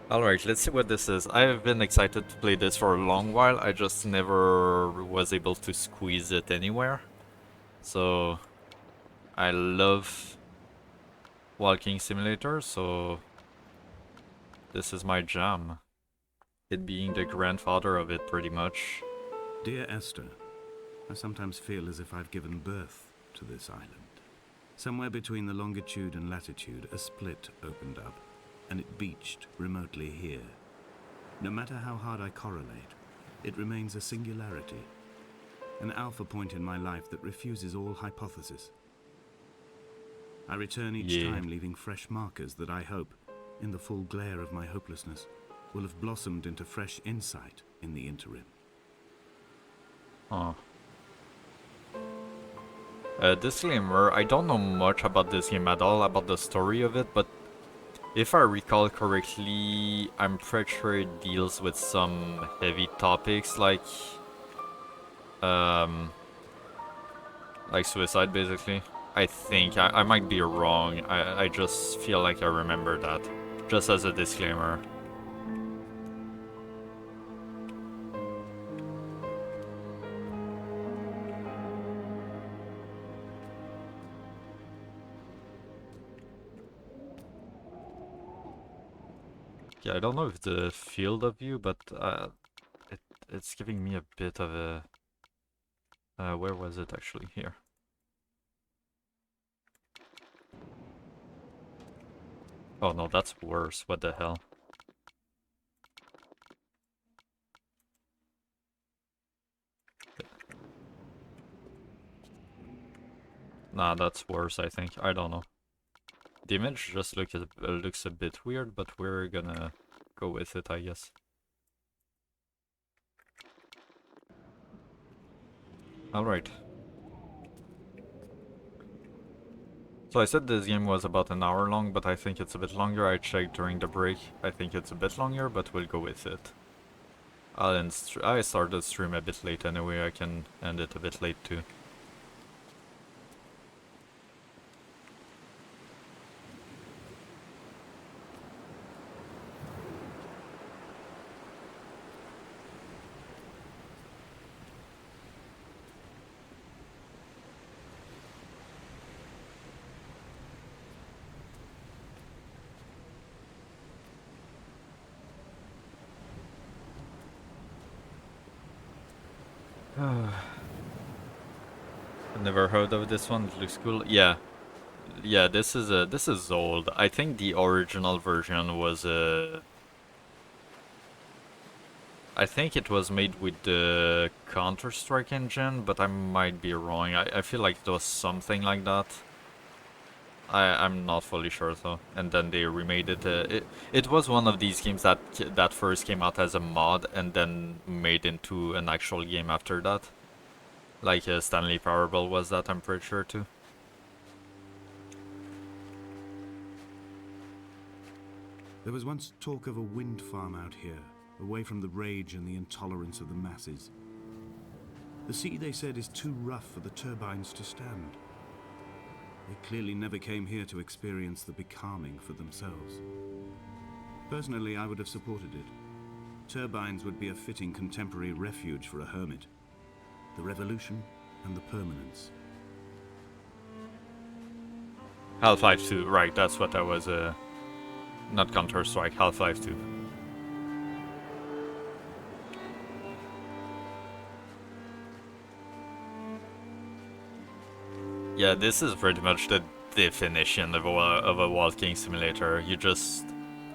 Alright, let's see what this is. I've been excited to play this for a long while, I just never was able to squeeze it anywhere. So, I love walking simulator, so this is my jam. It being the grandfather of it, pretty much. Dear Esther, I sometimes feel as if I've given birth to this island. Somewhere between the longitude and latitude, a split opened up, and it beached remotely here. No matter how hard I correlate, it remains a singularity, an alpha point in my life that refuses all hypothesis. I return each Yeah. time leaving fresh markers that I hope, in the full glare of my hopelessness, will have blossomed into fresh insight in the interim. Oh. Disclaimer, I don't know much about this game at all, about the story of it, but if I recall correctly, I'm pretty sure it deals with some heavy topics um, like suicide, basically. I think. I might be wrong. I just feel like I remember that. Just as a disclaimer. Yeah, I don't know if the field of view, but it's giving me a bit of a... where was it actually? Here. Oh no, that's worse. What the hell? Nah, that's worse, I think. I don't know. The image just looks a bit weird, but we're gonna go with it, I guess. Alright. So I said this game was about an hour long, but I think it's a bit longer. I checked during the break. I think it's a bit longer, but we'll go with it. I started stream a bit late anyway. I can end it a bit late too. I've never heard of this one. It looks cool. Yeah, yeah. This is old. I think the original version was I think it was made with the Counter-Strike engine, but I might be wrong. I feel like it was something like that. I'm not fully sure though. And then they remade it. It was one of these games that first came out as a mod and then made into an actual game after that. Like Stanley Parable was that, I'm pretty sure too. There was once talk of a wind farm out here, away from the rage and the intolerance of the masses. The sea, they said, is too rough for the turbines to stand. They clearly never came here to experience the becalming for themselves. Personally, I would have supported it. Turbines would be a fitting contemporary refuge for a hermit. The revolution and the permanence. Half-Life 2, right, that's what I was, not Counter-Strike, Half-Life 2. Yeah, this is pretty much the definition of a walking simulator. You just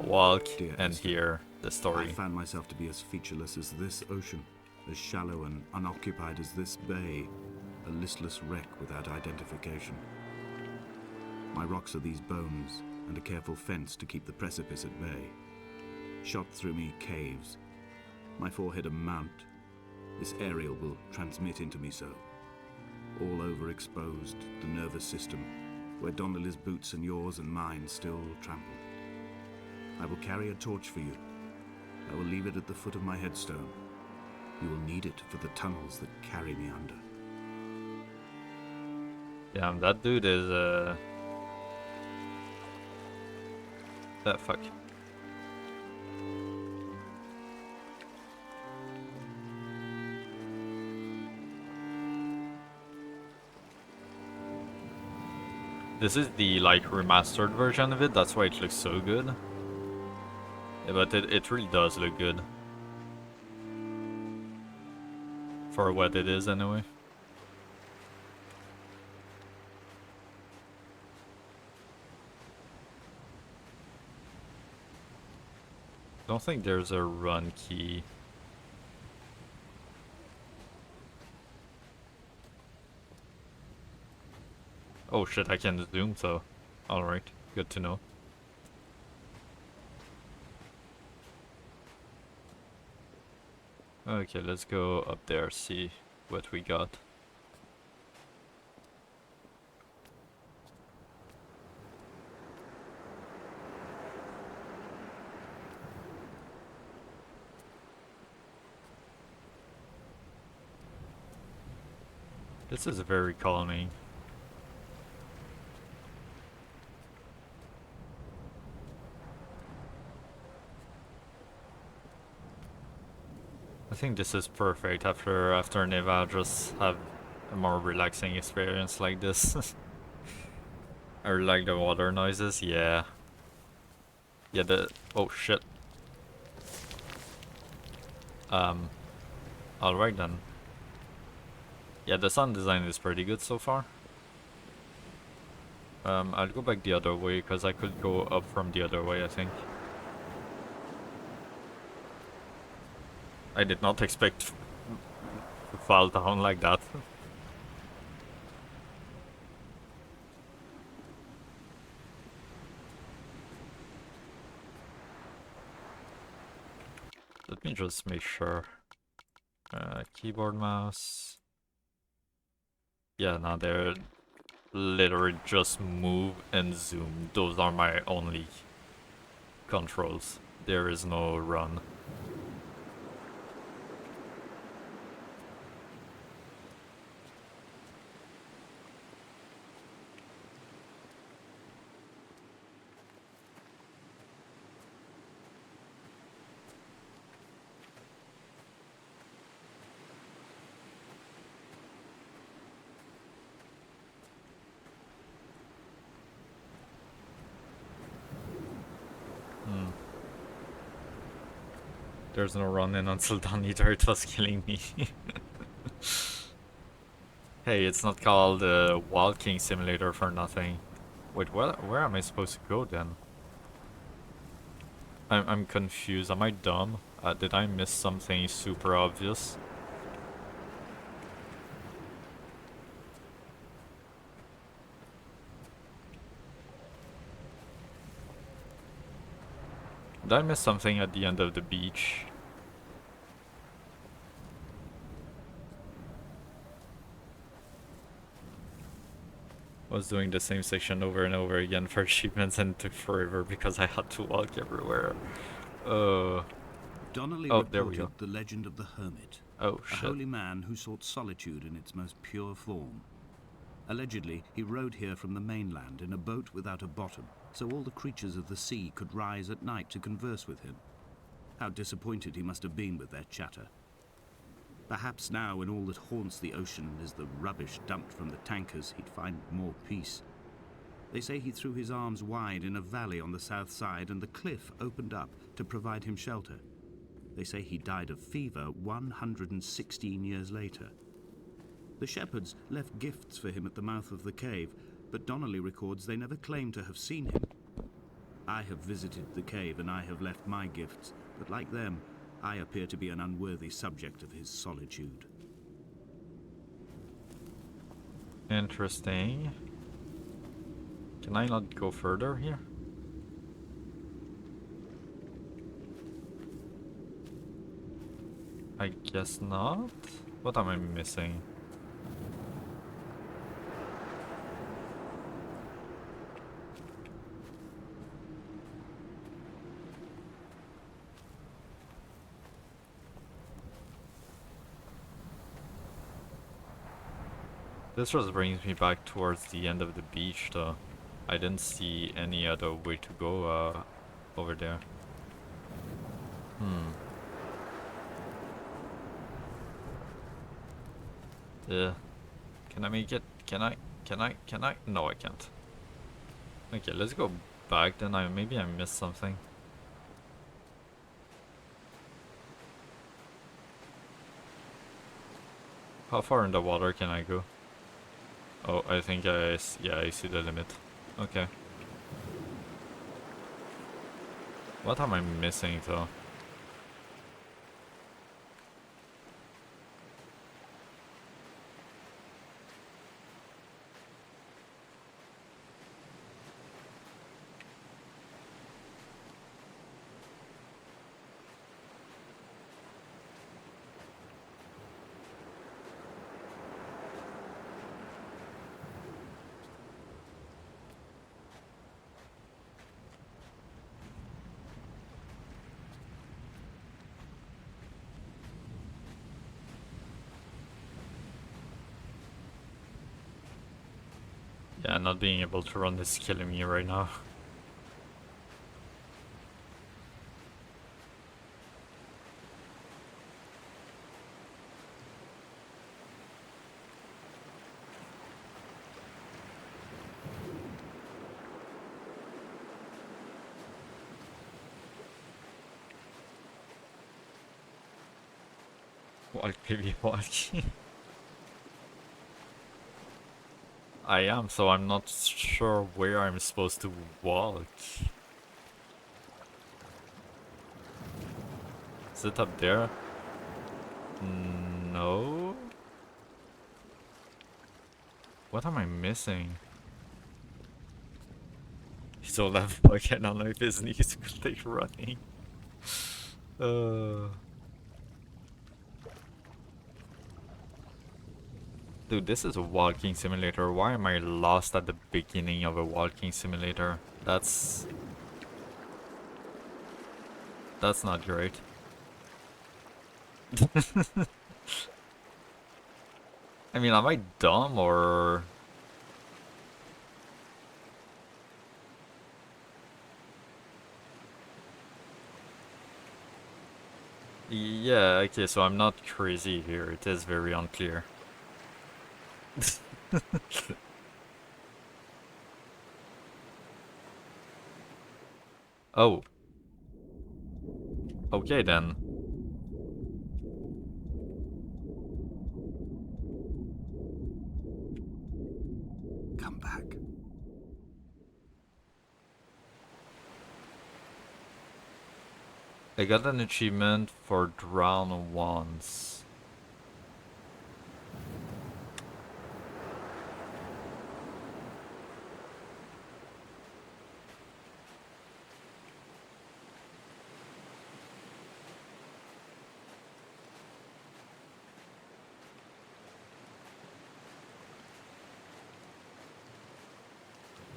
walk Dear and Esther, hear the I story. found myself to be as featureless as this ocean, as shallow and unoccupied as this bay, a listless wreck without identification. My rocks are these bones, and a careful fence to keep the precipice at bay. Shot through me caves, my forehead a mount. This aerial will transmit into me so. All overexposed, the nervous system, where Donnelly's boots and yours and mine still trample. I will carry a torch for you. I will leave it at the foot of my headstone. You will need it for the tunnels that carry me under. Yeah, that dude is, fuck. This is the like remastered version of it, that's why it looks so good. Yeah, but it really does look good. For what it is anyway. Don't think there's a run key. Oh shit, I can zoom though. Alright, good to know. Okay, let's go up there, see what we got. This is very calming. I think this is perfect after Neva, just have a more relaxing experience like this. I really like the water noises, yeah. Yeah, oh shit. Alright then. Yeah, the sound design is pretty good so far. I'll go back the other way, because I could go up from the other way, I think. I did not expect to fall down like that. Let me just make sure. Keyboard, mouse. Yeah, now they're literally just move and zoom. Those are my only controls. There is no run. There's no run-in until done either, it was killing me. Hey, it's not called Walking Simulator for nothing. Wait, where am I supposed to go then? I'm confused, am I dumb? Did I miss something super obvious? Did I miss something at the end of the beach? Was doing the same section over and over again for achievements and took forever because I had to walk everywhere. Donnelly there we go. reported the legend of the hermit. Oh shit. A holy man who sought solitude in its most pure form. Allegedly, he rode here from the mainland in a boat without a bottom, so all the creatures of the sea could rise at night to converse with him. How disappointed he must have been with their chatter. Perhaps now, when all that haunts the ocean is the rubbish dumped from the tankers, he'd find more peace. They say he threw his arms wide in a valley on the south side, and the cliff opened up to provide him shelter. They say he died of fever 116 years later. The shepherds left gifts for him at the mouth of the cave, but Donnelly records they never claimed to have seen him. I have visited the cave and I have left my gifts, but like them, I appear to be an unworthy subject of his solitude. Interesting. Can I not go further here? I guess not. What am I missing? This just brings me back towards the end of the beach though. I didn't see any other way to go over there. Hmm. Yeah. Can I make it? Can I? Can I? Can I? No, I can't. Okay, let's go back then. Maybe I missed something. How far in the water can I go? Oh, I think yeah, I see the limit. Okay. What am I missing though? Yeah, not being able to run is killing me right now. Walk, baby, walk. I am, so I'm not sure where I'm supposed to walk. Is it up there? No? What am I missing? He's all that fuck, I don't know if his knees will take running. Uh... Dude, this is a walking simulator. Why am I lost at the beginning of a walking simulator? That's not great. I mean, am I dumb or... Yeah, okay, so I'm not crazy here. It is very unclear. Oh. Okay then. Come back. I got an achievement for drown once.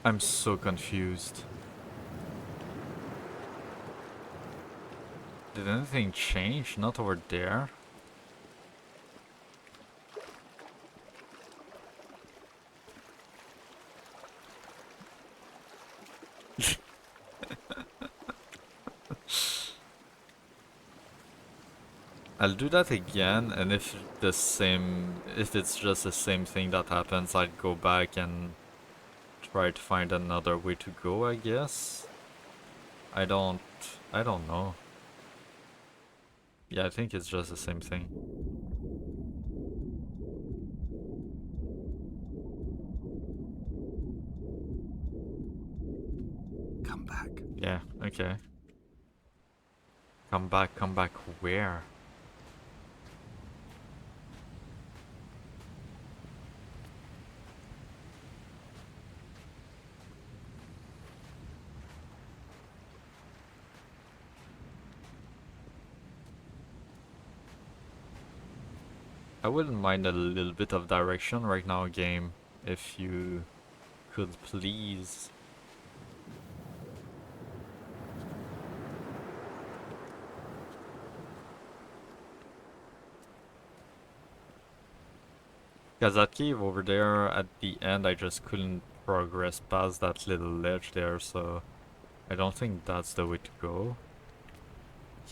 I'm so confused. Did anything change? Not over there? I'll do that again, and if it's just the same thing that happens, I'd go back and try to find another way to go, I guess. I don't, I don't know. Yeah, I think it's just the same thing. Come back. Yeah, okay. Come back where? I wouldn't mind a little bit of direction right now, game, if you could please. Because that cave over there at the end, I just couldn't progress past that little ledge there, so I don't think that's the way to go.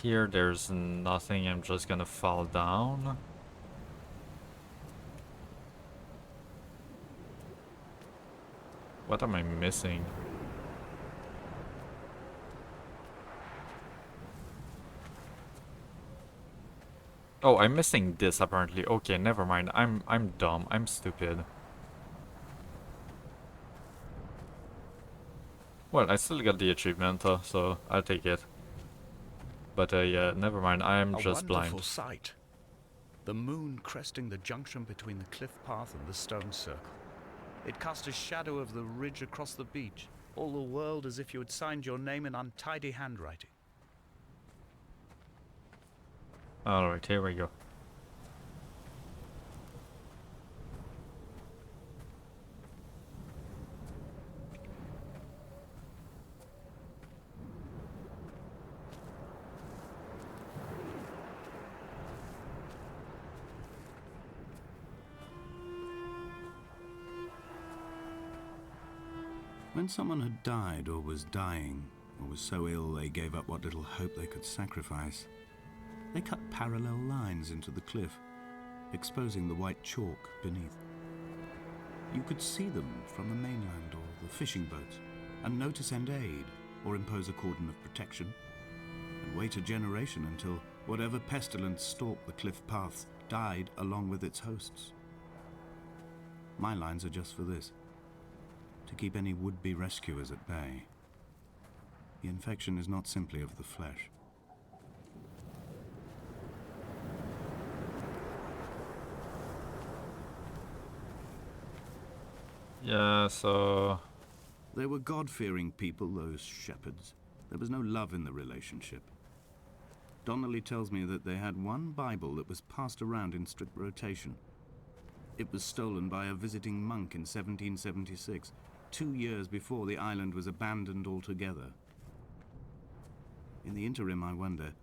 Here there's nothing, I'm just gonna fall down. What am I missing? Oh, I'm missing this apparently. Okay, never mind. I'm dumb. I'm stupid. Well, I still got the achievement, so I'll take it. But yeah, never mind. I'm just blind. A wonderful sight. The moon cresting the junction between the cliff path and the stone circle. It cast a shadow of the ridge across the beach, all the world as if you had signed your name in untidy handwriting. Alright, here we go. When someone had died or was dying, or was so ill they gave up what little hope they could sacrifice, they cut parallel lines into the cliff, exposing the white chalk beneath. You could see them from the mainland or the fishing boats, and know to send aid or impose a cordon of protection, and wait a generation until whatever pestilence stalked the cliff path died along with its hosts. My lines are just for this: to keep any would-be rescuers at bay. The infection is not simply of the flesh. Yeah, so... They were God-fearing people, those shepherds. There was no love in the relationship. Donnelly tells me that they had one Bible that was passed around in strict rotation. It was stolen by a visiting monk in 1776, 2 years before the island was abandoned altogether. In the interim, I wonder,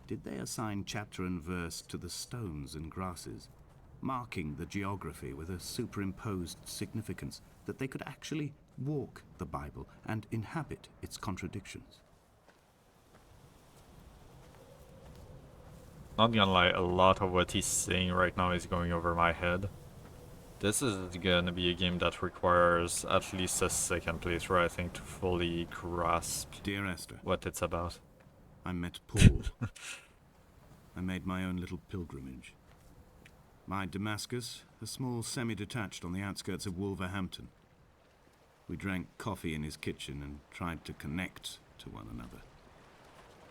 did they assign chapter and verse to the stones and grasses, marking the geography with a superimposed significance that they could actually walk the Bible and inhabit its contradictions? Not gonna lie, a lot of what he's saying right now is going over my head. This is gonna be a game that requires at least a second playthrough, I think, to fully grasp Dear Esther, what it's about. I met Paul. I made my own little pilgrimage. My Damascus, a small semi-detached on the outskirts of Wolverhampton. We drank coffee in his kitchen and tried to connect to one another.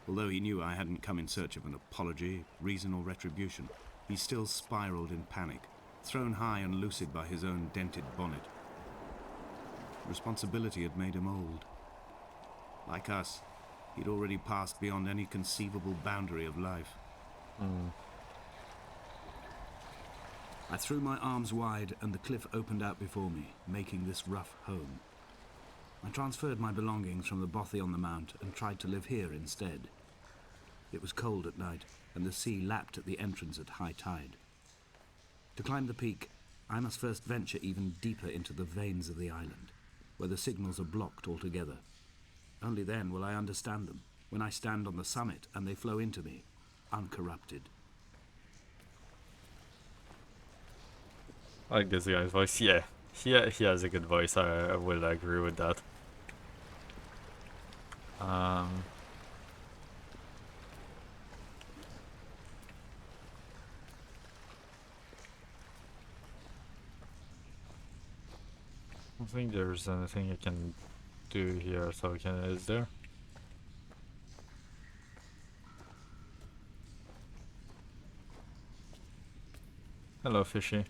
Although he knew I hadn't come in search of an apology, reason or retribution, he still spiraled in panic, thrown high and lucid by his own dented bonnet. Responsibility had made him old. Like us, he'd already passed beyond any conceivable boundary of life. I threw my arms wide and the cliff opened out before me, making this rough home. I transferred my belongings from the bothy on the mount and tried to live here instead. It was cold at night, and the sea lapped at the entrance at high tide. To climb the peak, I must first venture even deeper into the veins of the island, where the signals are blocked altogether. Only then will I understand them, when I stand on the summit and they flow into me, uncorrupted. I like this guy's voice. Yeah, he has a good voice. I will agree with that. I don't think there's anything I can do here, so is there? Hello, fishy.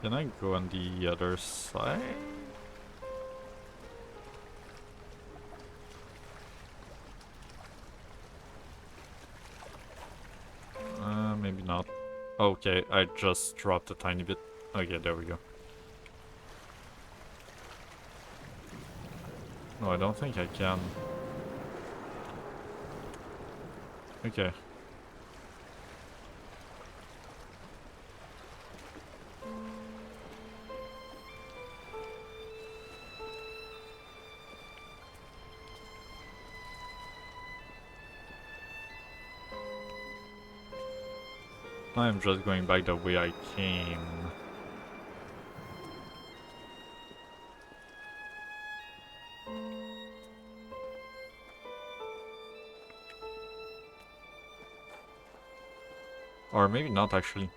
Can I go on the other side? maybe not. Okay, I just dropped a tiny bit. Okay, there we go. No, I don't think I can. Okay. I'm just going back the way I came. Or maybe not actually.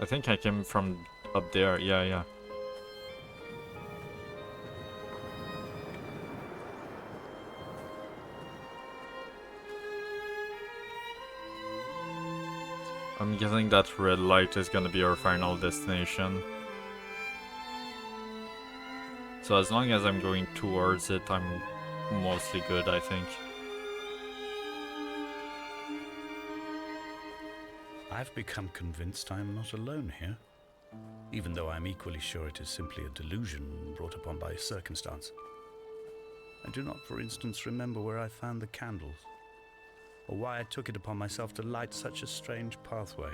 I think I came from up there. Yeah, yeah. I'm guessing that red light is gonna be our final destination. So as long as I'm going towards it, I'm mostly good, I think. I've become convinced I am not alone here, even though I'm equally sure it is simply a delusion brought upon by circumstance. I do not, for instance, remember where I found the candles, or why I took it upon myself to light such a strange pathway.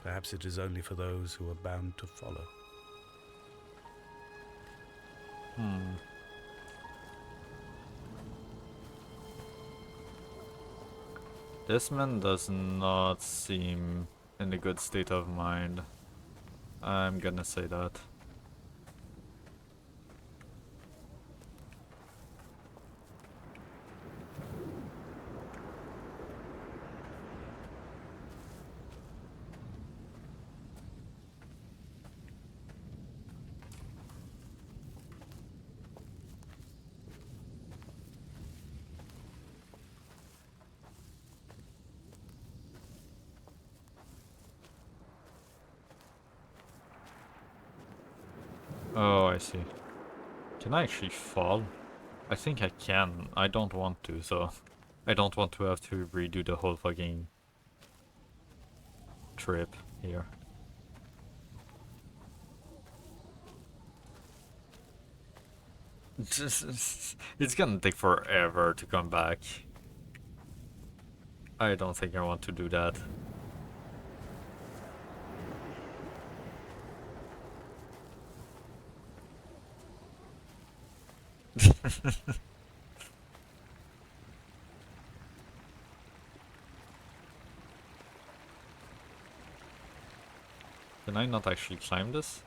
Perhaps it is only for those who are bound to follow. This man does not seem in a good state of mind. I'm gonna say that. Oh, I see. Can I actually fall? I think I can. I don't want to, so... I don't want to have to redo the whole fucking... trip here. It's gonna take forever to come back. I don't think I want to do that. Can I not actually climb this?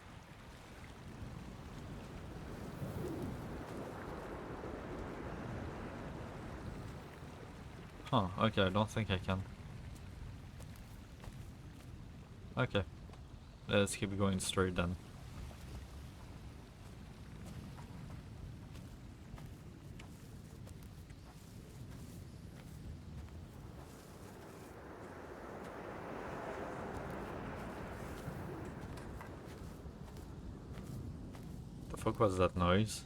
Huh, okay, I don't think I can. Okay. Let's keep going straight then. The fuck was that noise?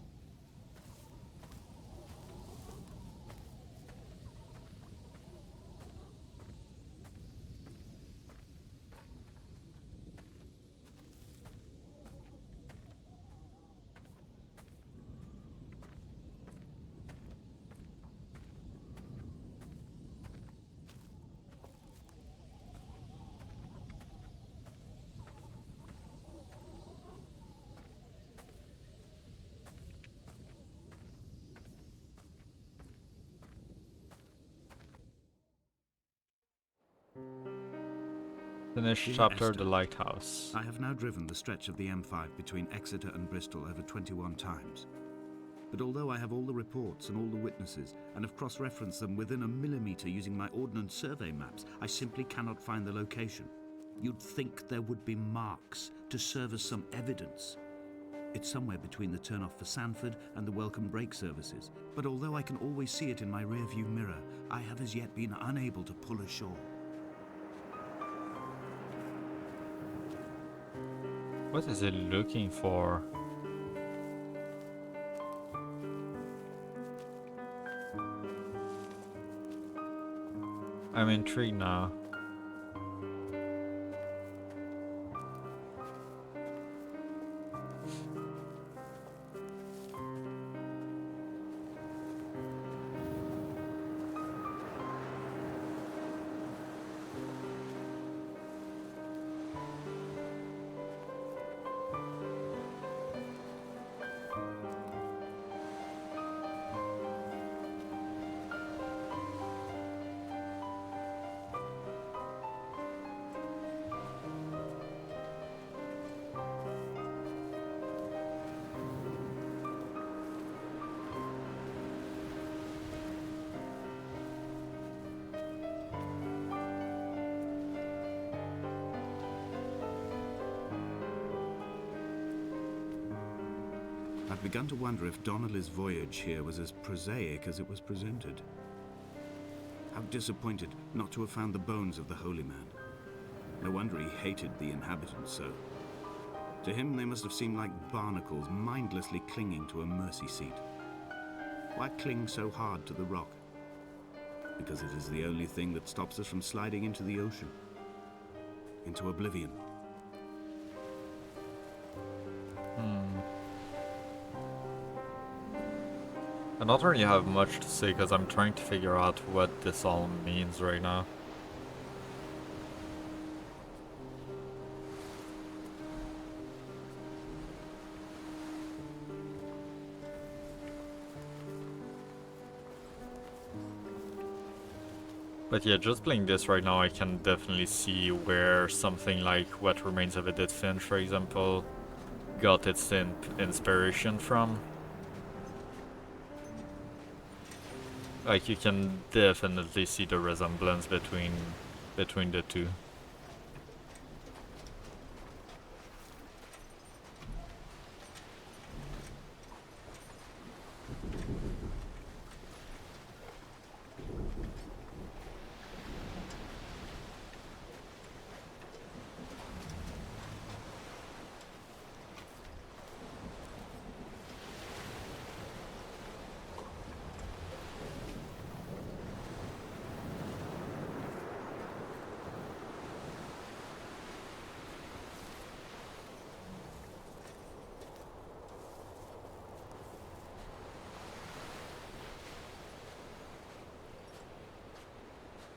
Finish Dear chapter, the Esther, lighthouse. I have now driven the stretch of the M5 between Exeter and Bristol over 21 times. But although I have all the reports and all the witnesses, and have cross-referenced them within a millimetre using my Ordnance Survey maps, I simply cannot find the location. You'd think there would be marks to serve as some evidence. It's somewhere between the turn-off for Sanford and the welcome brake services, but although I can always see it in my rear-view mirror, I have as yet been unable to pull ashore. What is it looking for? I'm intrigued now. I've begun to wonder if Donnelly's voyage here was as prosaic as it was presented. How disappointed not to have found the bones of the holy man. No wonder he hated the inhabitants so. To him they must have seemed like barnacles mindlessly clinging to a mercy seat. Why cling so hard to the rock? Because it is the only thing that stops us from sliding into the ocean. Into oblivion. I don't really have much to say because I'm trying to figure out what this all means right now. But yeah, just playing this right now, I can definitely see where something like What Remains of Edith Finch, for example, got its inspiration from. Like, you can definitely see the resemblance between the two.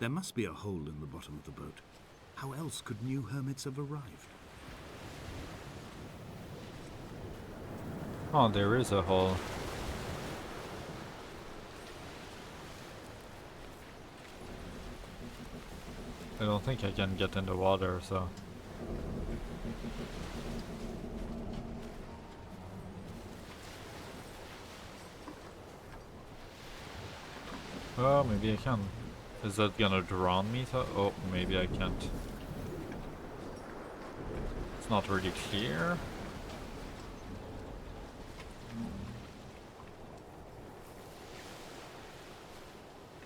There must be a hole in the bottom of the boat. How else could new hermits have arrived? Oh, there is a hole. I don't think I can get in the water, so... Oh, maybe I can. Is that gonna drown me? Oh, maybe I can't. It's not really clear.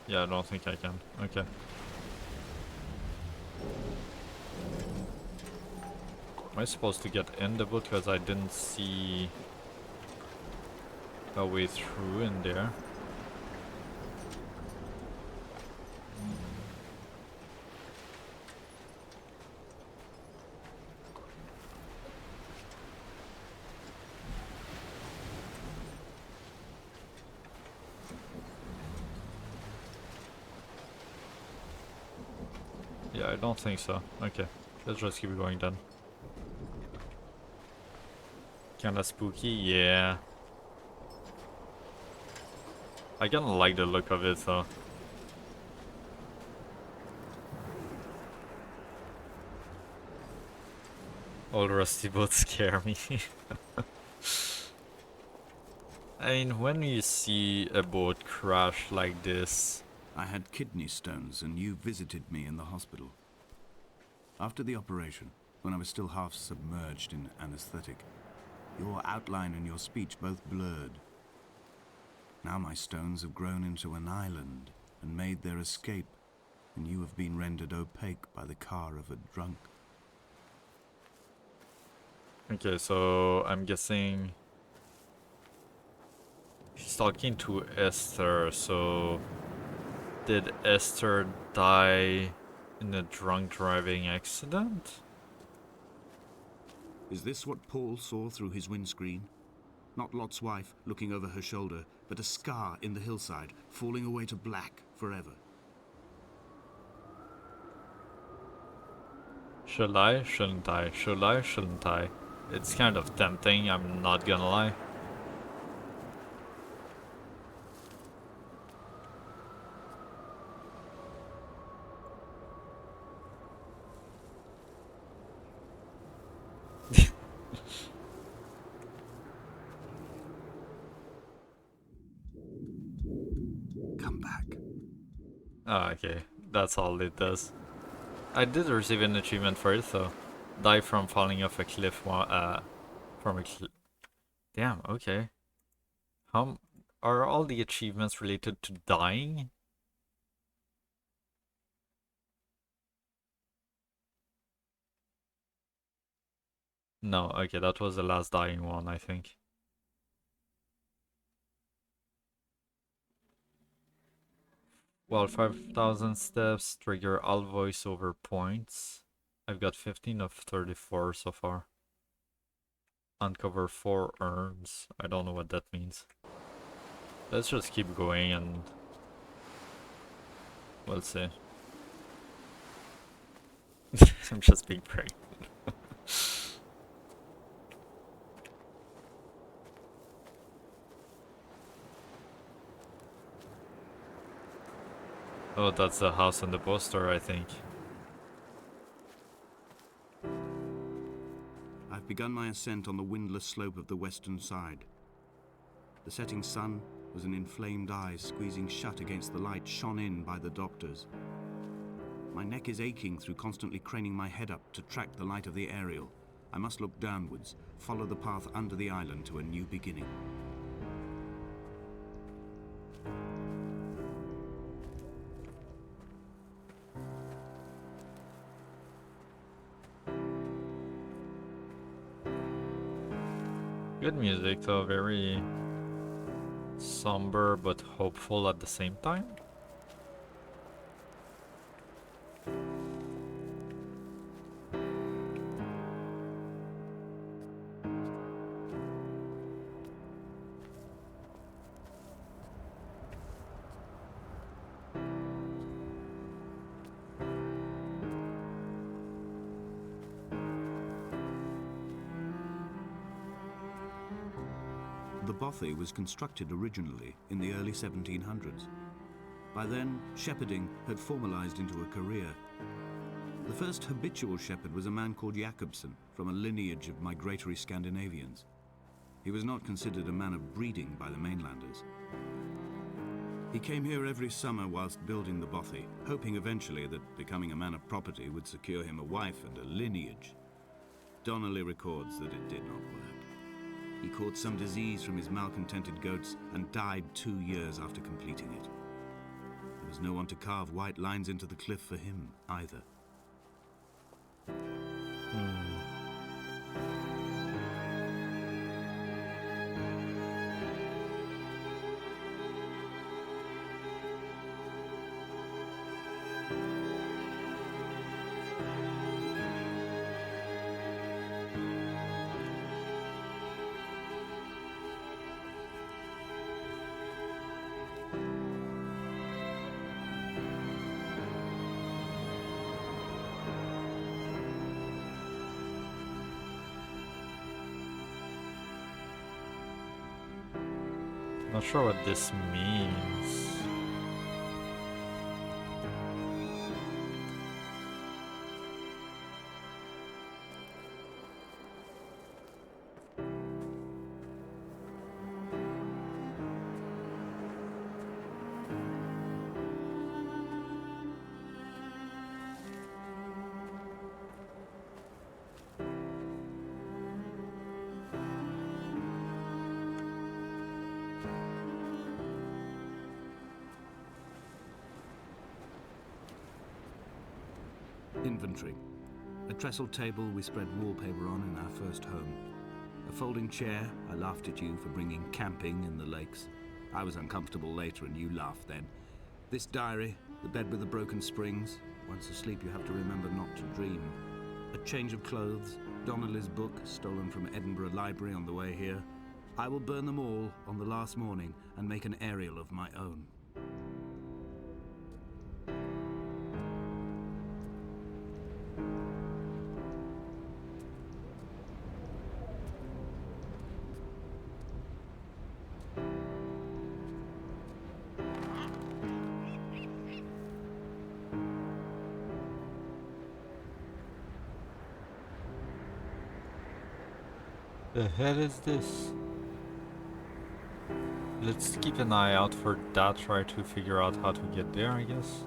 Yeah, I don't think I can. Okay. Am I supposed to get in the boat because I didn't see a way through in there? Yeah, I don't think so. Okay, let's just keep going then. Kinda spooky, yeah. I kinda like the look of it though. Old rusty boats scare me. I mean, when you see a boat crash like this... I had kidney stones and you visited me in the hospital. After the operation, when I was still half submerged in anesthetic, your outline and your speech both blurred. Now my stones have grown into an island and made their escape, and you have been rendered opaque by the car of a drunk. Okay, so I'm guessing... She's talking to Esther, so... Did Esther die in a drunk driving accident? Is this what Paul saw through his windscreen? Not Lot's wife looking over her shoulder, but a scar in the hillside, falling away to black forever. Should I? Shouldn't I? Should I? Shouldn't I? It's kind of tempting, I'm not gonna lie. Come back. Oh, okay. That's all it does. I did receive an achievement for it, though. Die from falling off a cliff from a cliff. Damn, okay. Are all the achievements related to dying? No, okay, that was the last dying one, I think. Well, 5,000 steps, trigger all voiceover points. I've got 15 of 34 so far. Uncover 4 urns. I don't know what that means. Let's just keep going and we'll see. I'm just being brave. Oh, that's the house on the poster, I think. I've begun my ascent on the windless slope of the western side. The setting sun was an inflamed eye squeezing shut against the light shone in by the doctors. My neck is aching through constantly craning my head up to track the light of the aerial. I must look downwards, follow the path under the island to a new beginning. Good music though, very somber but hopeful at the same time. The bothy was constructed originally in the early 1700s. By then, shepherding had formalized into a career. The first habitual shepherd was a man called Jakobsen, from a lineage of migratory Scandinavians. He was not considered a man of breeding by the mainlanders. He came here every summer whilst building the bothy, hoping eventually that becoming a man of property would secure him a wife and a lineage. Donnelly records that it did not work. He caught some disease from his malcontented goats and died 2 years after completing it. There was no one to carve white lines into the cliff for him either. Not sure what this means. Inventory. A trestle table we spread wallpaper on in our first home. A folding chair. I laughed at you for bringing camping in the lakes. I was uncomfortable later and you laughed then. This diary, the bed with the broken springs. Once asleep you have to remember not to dream. A change of clothes. Donnelly's book, stolen from Edinburgh Library on the way here. I will burn them all on the last morning and make an aerial of my own. The hell is this? Let's keep an eye out for that, try to figure out how to get there, I guess.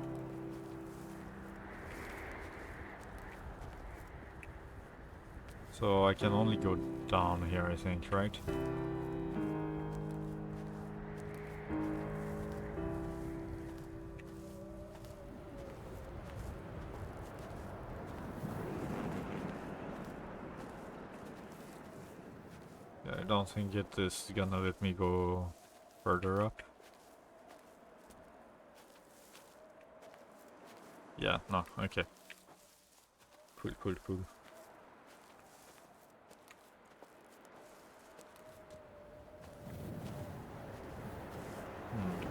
So I can only go down here, I think, right? don't think it is gonna let me go further up. Yeah, no, okay. Cool, cool, cool. Hmm.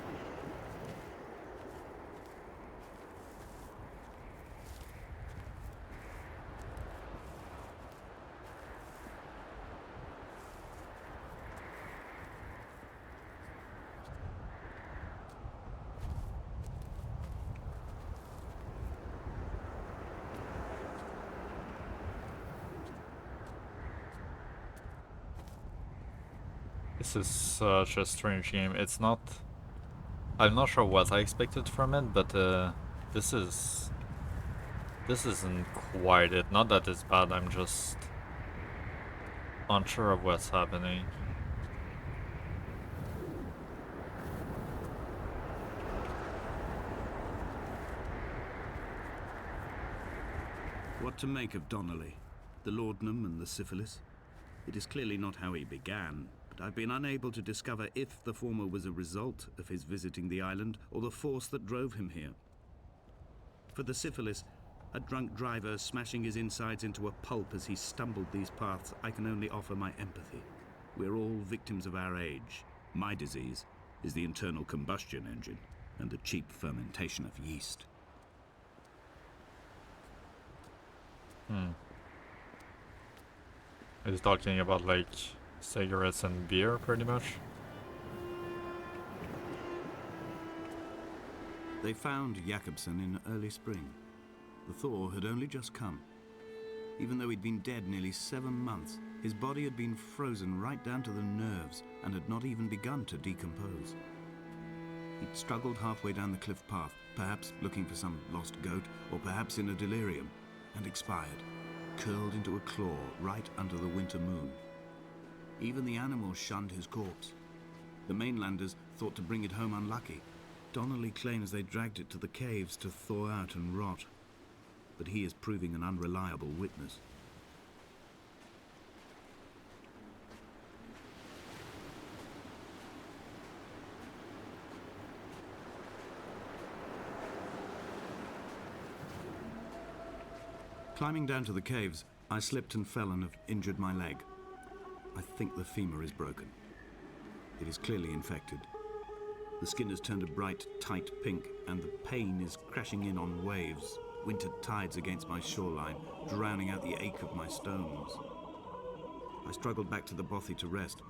This is such a strange game. It's not... I'm not sure what I expected from it, but this is... This isn't quite it. Not that it's bad, I'm just unsure of what's happening. What to make of Donnelly, the laudanum and the syphilis? It is clearly not how he began, but I've been unable to discover if the former was a result of his visiting the island or the force that drove him here. For the syphilis, a drunk driver smashing his insides into a pulp as he stumbled these paths, I can only offer my empathy. We're all victims of our age. My disease is the internal combustion engine and the cheap fermentation of yeast. He's talking about like cigarettes and beer, pretty much. They found Jakobsen in early spring. The thaw had only just come. Even though he'd been dead nearly 7 months, his body had been frozen right down to the nerves and had not even begun to decompose. He'd struggled halfway down the cliff path, perhaps looking for some lost goat, or perhaps in a delirium, and expired, curled into a claw right under the winter moon. Even the animals shunned his corpse. The mainlanders thought to bring it home unlucky. Donnelly claims they dragged it to the caves to thaw out and rot, but he is proving an unreliable witness. Climbing down to the caves, I slipped and fell and have injured my leg. I think the femur is broken. It is clearly infected. The skin has turned a bright, tight pink, and the pain is crashing in on waves, winter tides against my shoreline, drowning out the ache of my stones. I struggled back to the bothy to rest,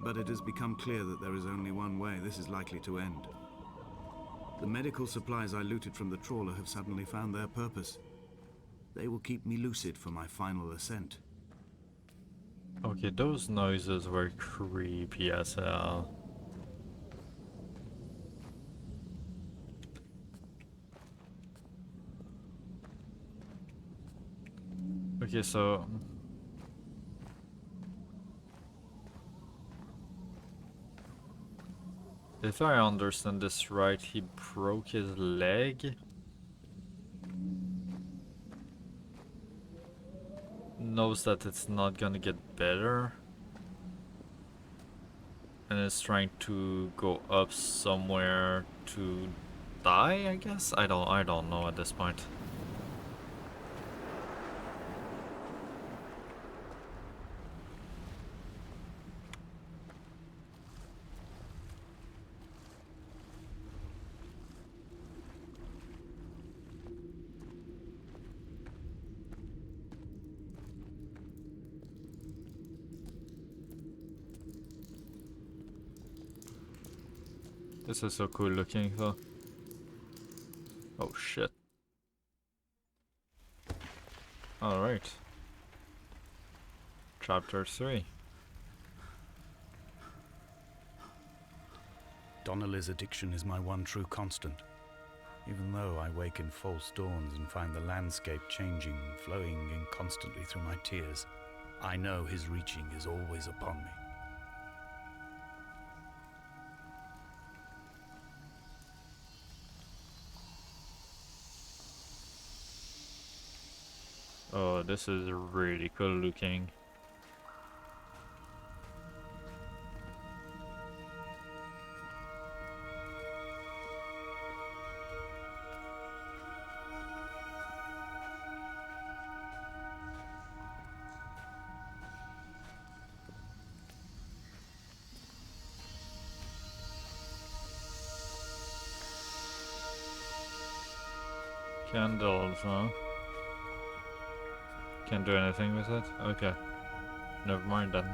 but it has become clear that there is only one way this is likely to end. The medical supplies I looted from the trawler have suddenly found their purpose. They will keep me lucid for my final ascent. Okay, those noises were creepy as hell. Okay, so... If I understand this right, he broke his leg? Knows that it's not gonna get better, and is trying to go up somewhere to die, I guess? I don't know at this point. This is so cool looking though. Oh shit. Alright. Chapter 3. Donnelly's addiction is my one true constant. Even though I wake in false dawns and find the landscape changing, flowing in constantly through my tears, I know his reaching is always upon me. Oh, this is really cool looking. Candles, huh? Can't do anything with it? Okay. Never mind then.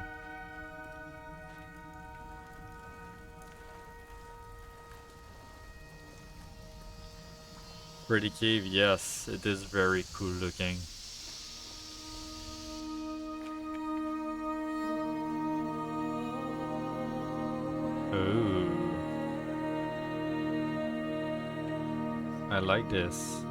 Pretty cave, yes. It is very cool looking. Oh. I like this.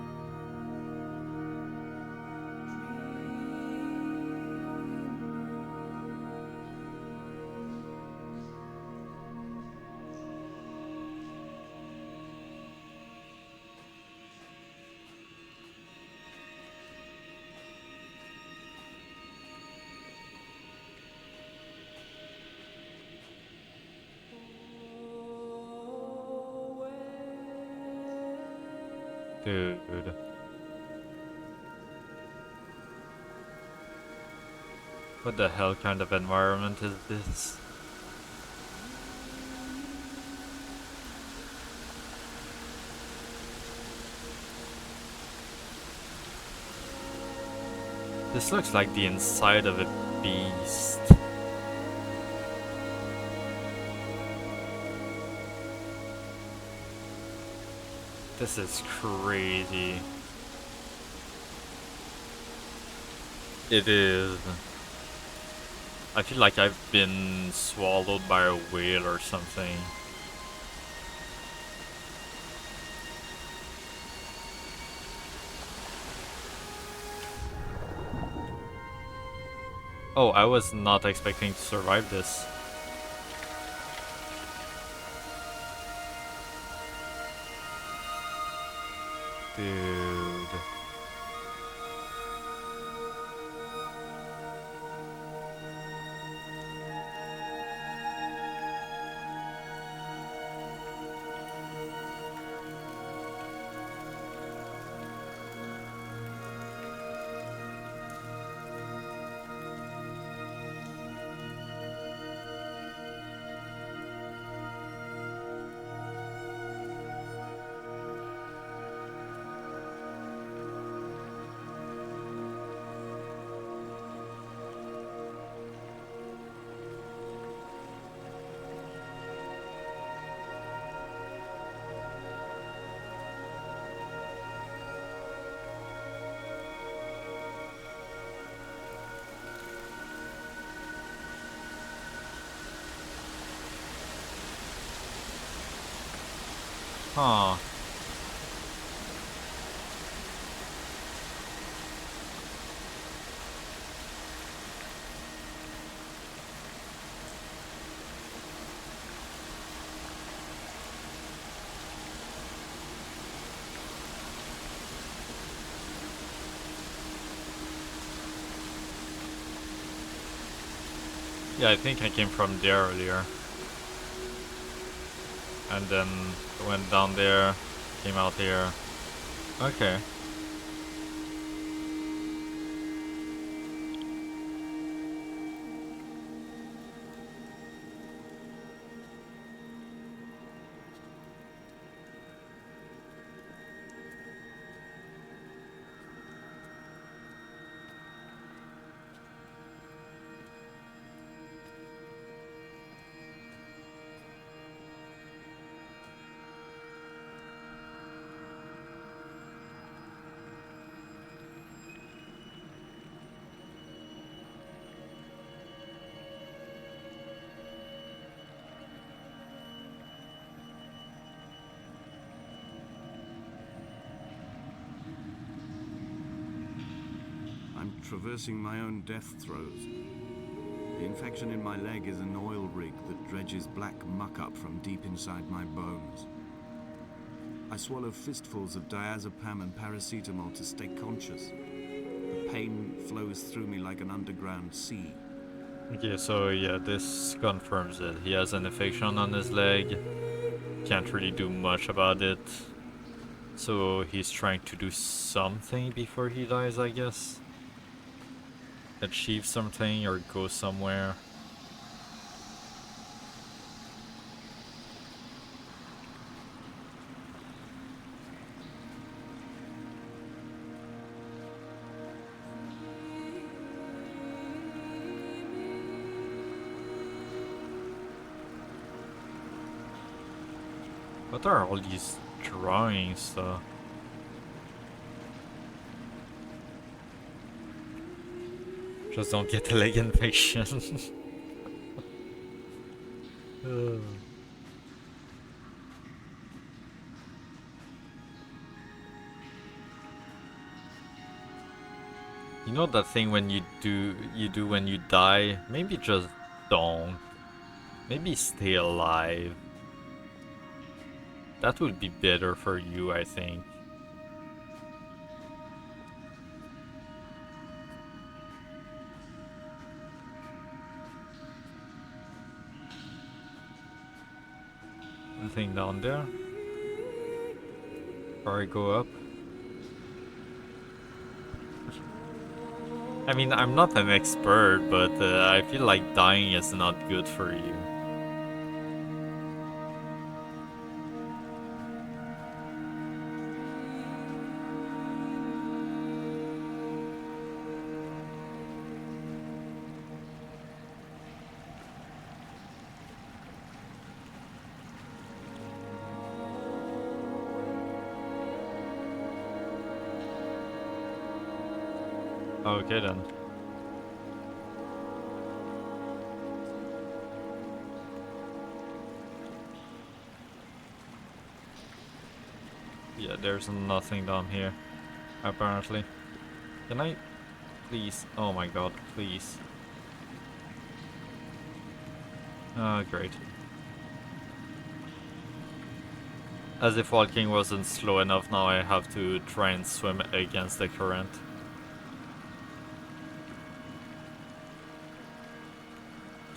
Dude. What the hell kind of environment is this? This looks like the inside of a beast. This is crazy. It is. I feel like I've been swallowed by a whale or something. Oh, I was not expecting to survive this. Dude. Huh. Yeah, I think I came from there earlier. And then went down there, came out here. Okay. I'm traversing my own death throes. The infection in my leg is an oil rig that dredges black muck up from deep inside my bones. I swallow fistfuls of diazepam and paracetamol to stay conscious. The pain flows through me like an underground sea. Okay, so yeah, this confirms it. He has an infection on his leg. Can't really do much about it. So he's trying to do something before he dies, I guess. Achieve something or go somewhere. What are all these drawings though? Just don't get a leg infection. You know that thing when you do when you die? Maybe just don't. Maybe stay alive. That would be better for you, I think. Nothing down there. Before I go up. I mean, I'm not an expert, but I feel like dying is not good for you. Okay then. Yeah, there's nothing down here, apparently. Can I please? Oh my god, please. Oh, great. As if walking wasn't slow enough, now I have to try and swim against the current.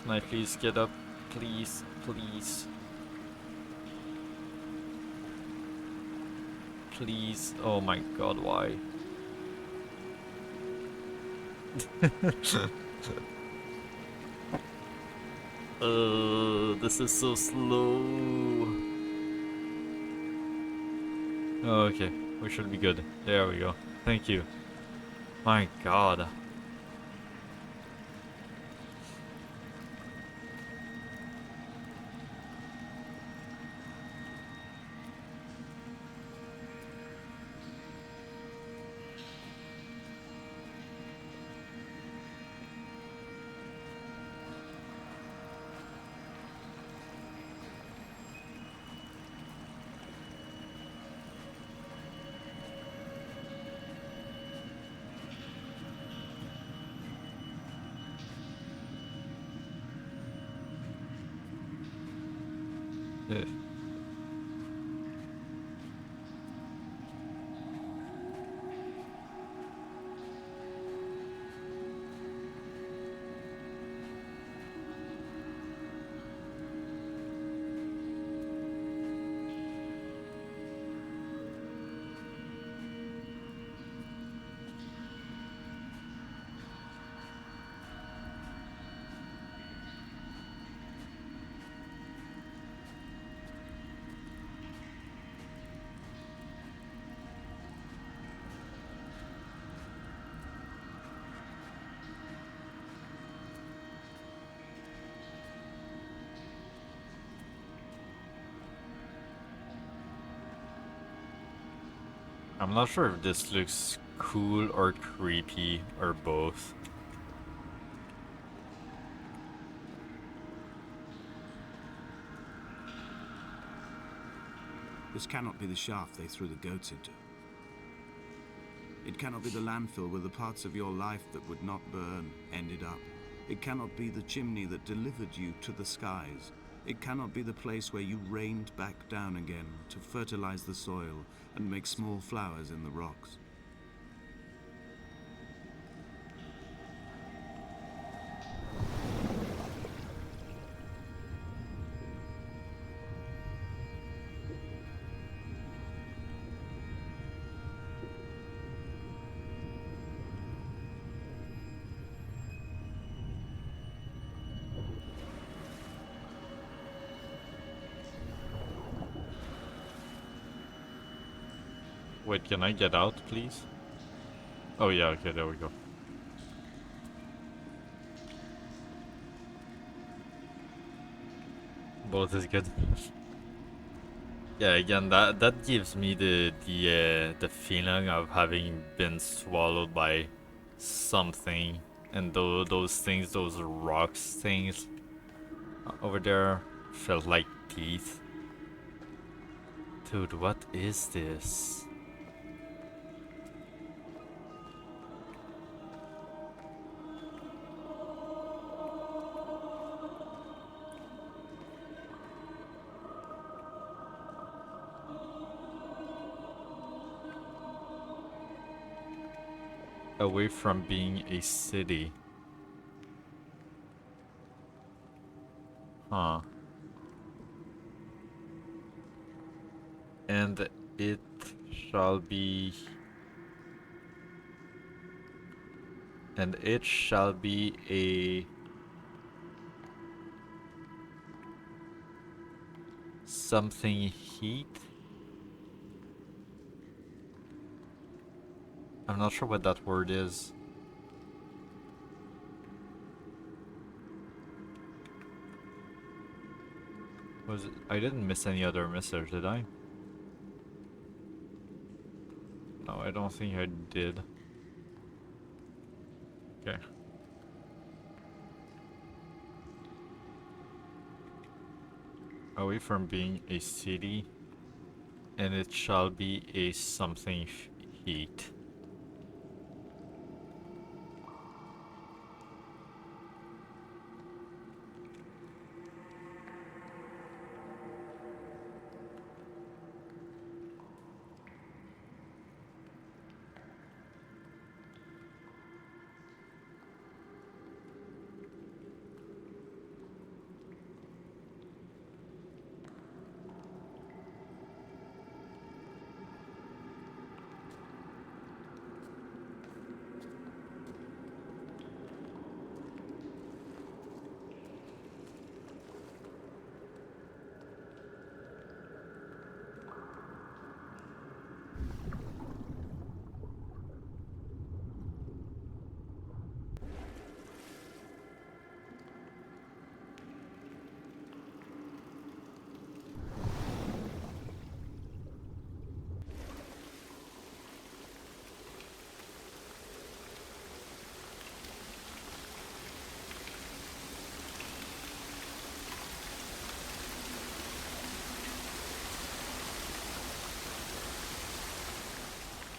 Can I please get up? Please, please. Please. Oh my god, why? This is so slow. Okay, we should be good. There we go. Thank you. My god. Yeah. I'm not sure if this looks cool or creepy or both. This cannot be the shaft they threw the goats into. It cannot be the landfill where the parts of your life that would not burn ended up. It cannot be the chimney that delivered you to the skies. It cannot be the place where you rained back down again to fertilize the soil and make small flowers in the rocks. Wait, can I get out, please? Oh yeah, okay, there we go. Both is good. Yeah, again, that gives me the feeling of having been swallowed by something, and those things, those rocks things over there, felt like teeth. Dude, what is this? Away from being a city. Huh. And it shall be... And it shall be a... something heat? I'm not sure what that word is. Was it? I didn't miss any other message, did I? No, I don't think I did. Okay. Away from being a city, and it shall be a something heat.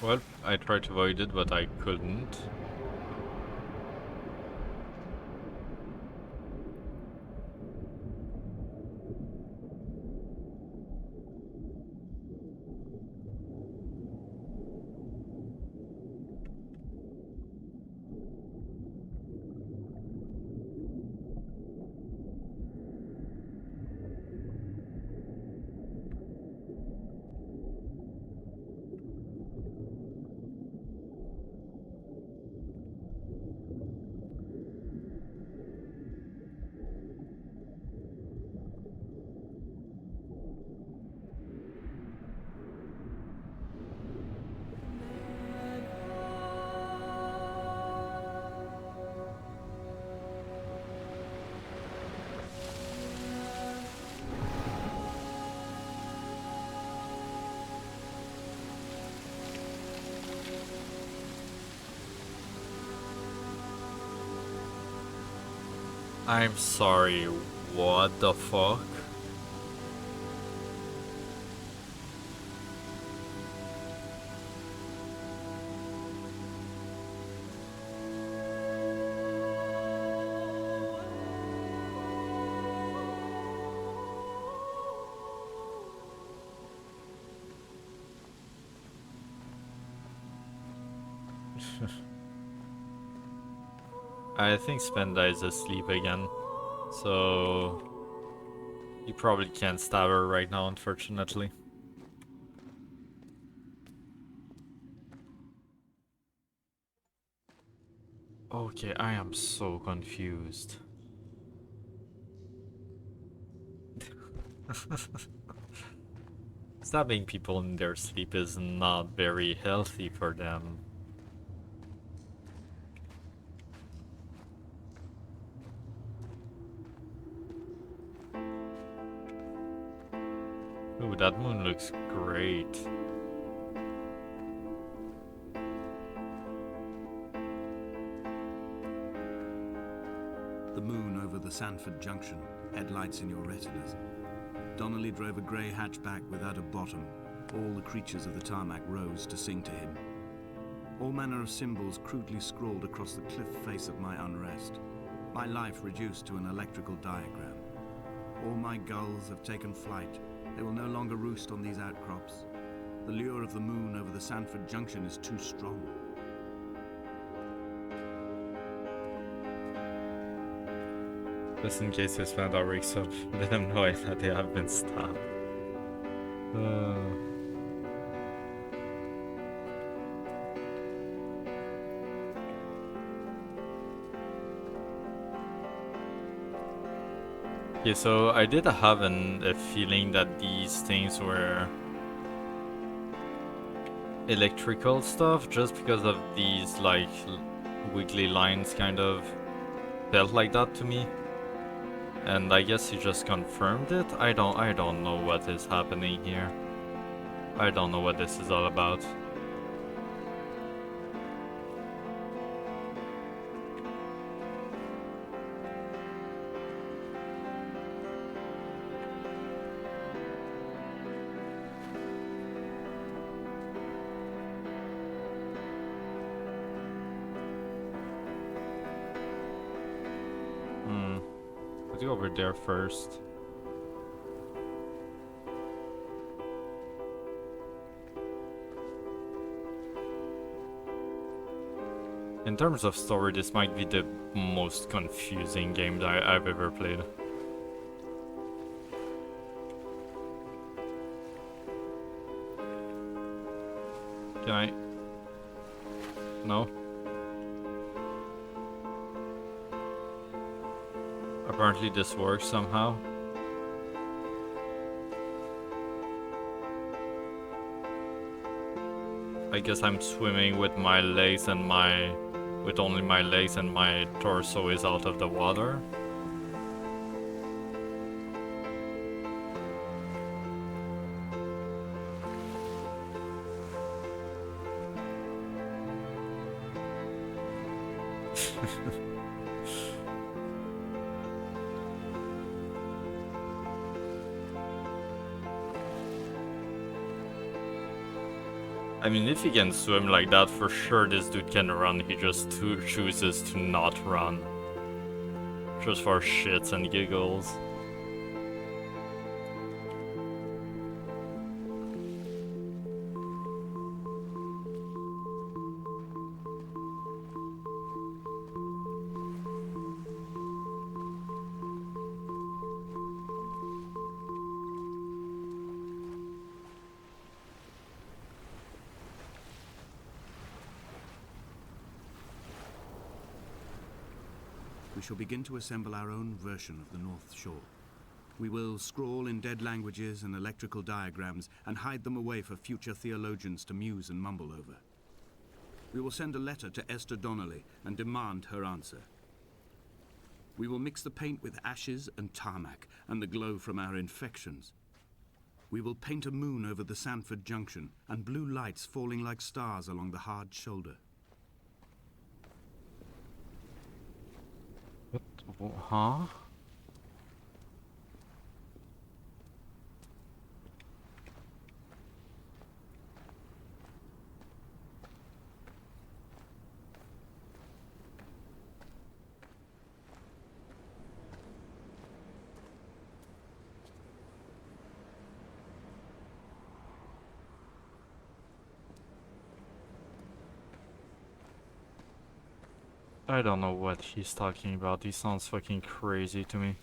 Well, I tried to avoid it, but I couldn't. I'm sorry, what the fuck? I think Spenda is asleep again, so you probably can't stab her right now, unfortunately. Okay, I am so confused. Stabbing people in their sleep is not very healthy for them. Ooh, that moon looks great. The moon over the Sanford Junction, headlights in your retinas. Donnelly drove a grey hatchback without a bottom. All the creatures of the tarmac rose to sing to him. All manner of symbols crudely scrawled across the cliff face of my unrest. My life reduced to an electrical diagram. All my gulls have taken flight. They will no longer roost on these outcrops. The lure of the moon over the Sanford Junction is too strong. Just in case his friend are wakes up, let them know that they have been stabbed. Okay, so I did have a feeling that these things were electrical stuff, just because of these like wiggly lines kind of felt like that to me. And I guess he just confirmed it. I don't know what is happening here. I don't know what this is all about. Let's go over there first. In terms of story, this might be the most confusing game that I've ever played. Can I? No? Apparently this works somehow. I guess I'm swimming with my legs and with only my legs and my torso is out of the water. I mean, if he can swim like that, for sure this dude can run. He just chooses to not run. Just for shits and giggles. We shall begin to assemble our own version of the North Shore. We will scrawl in dead languages and electrical diagrams and hide them away for future theologians to muse and mumble over. We will send a letter to Esther Donnelly and demand her answer. We will mix the paint with ashes and tarmac and the glow from our infections. We will paint a moon over the Sanford Junction and blue lights falling like stars along the hard shoulder. What? Huh? I don't know what he's talking about. He sounds fucking crazy to me.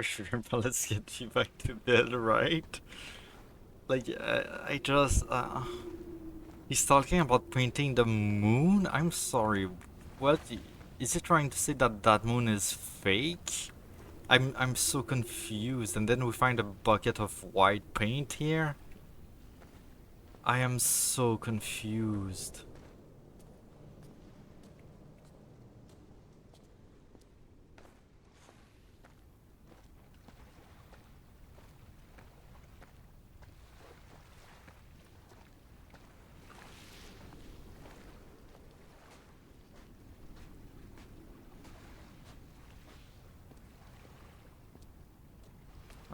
Sure, but let's get you back to bed, right? Like, I just, he's talking about painting the moon? I'm sorry, what? Is he trying to say that that moon is fake? I'm so confused, and then we find a bucket of white paint here? I am so confused.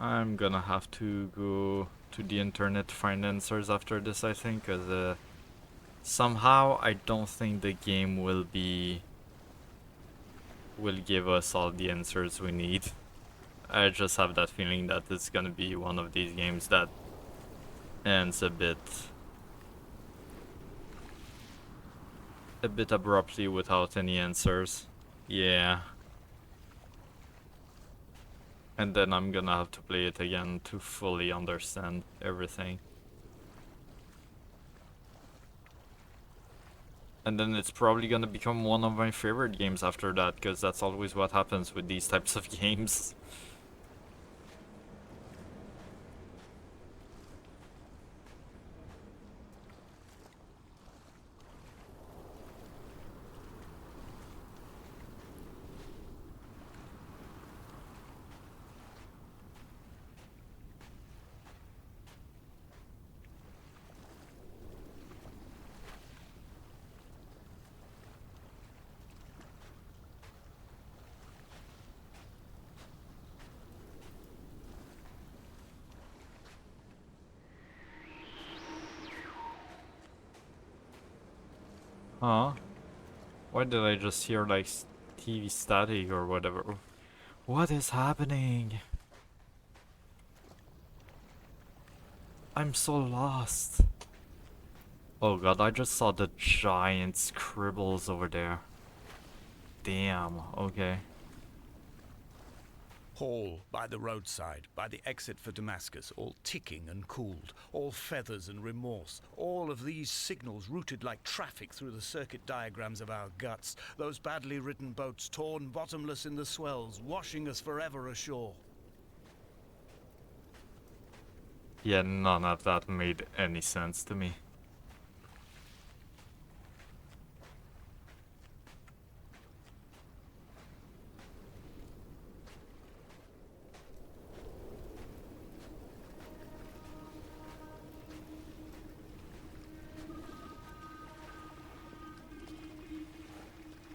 I'm gonna have to go to the internet to find answers after this, I think, because somehow I don't think the game will give us all the answers we need. I just have that feeling that it's gonna be one of these games that ends a bit abruptly without any answers. Yeah. And then I'm gonna have to play it again to fully understand everything. And then it's probably gonna become one of my favorite games after that, because that's always what happens with these types of games. Huh? Why did I just hear like TV static or whatever? What is happening? I'm so lost. Oh god, I just saw the giant scribbles over there. Damn, okay. Hall by the roadside, by the exit for Damascus, all ticking and cooled, all feathers and remorse, all of these signals routed like traffic through the circuit diagrams of our guts, those badly written boats torn bottomless in the swells, washing us forever ashore. Yeah, none of that made any sense to me.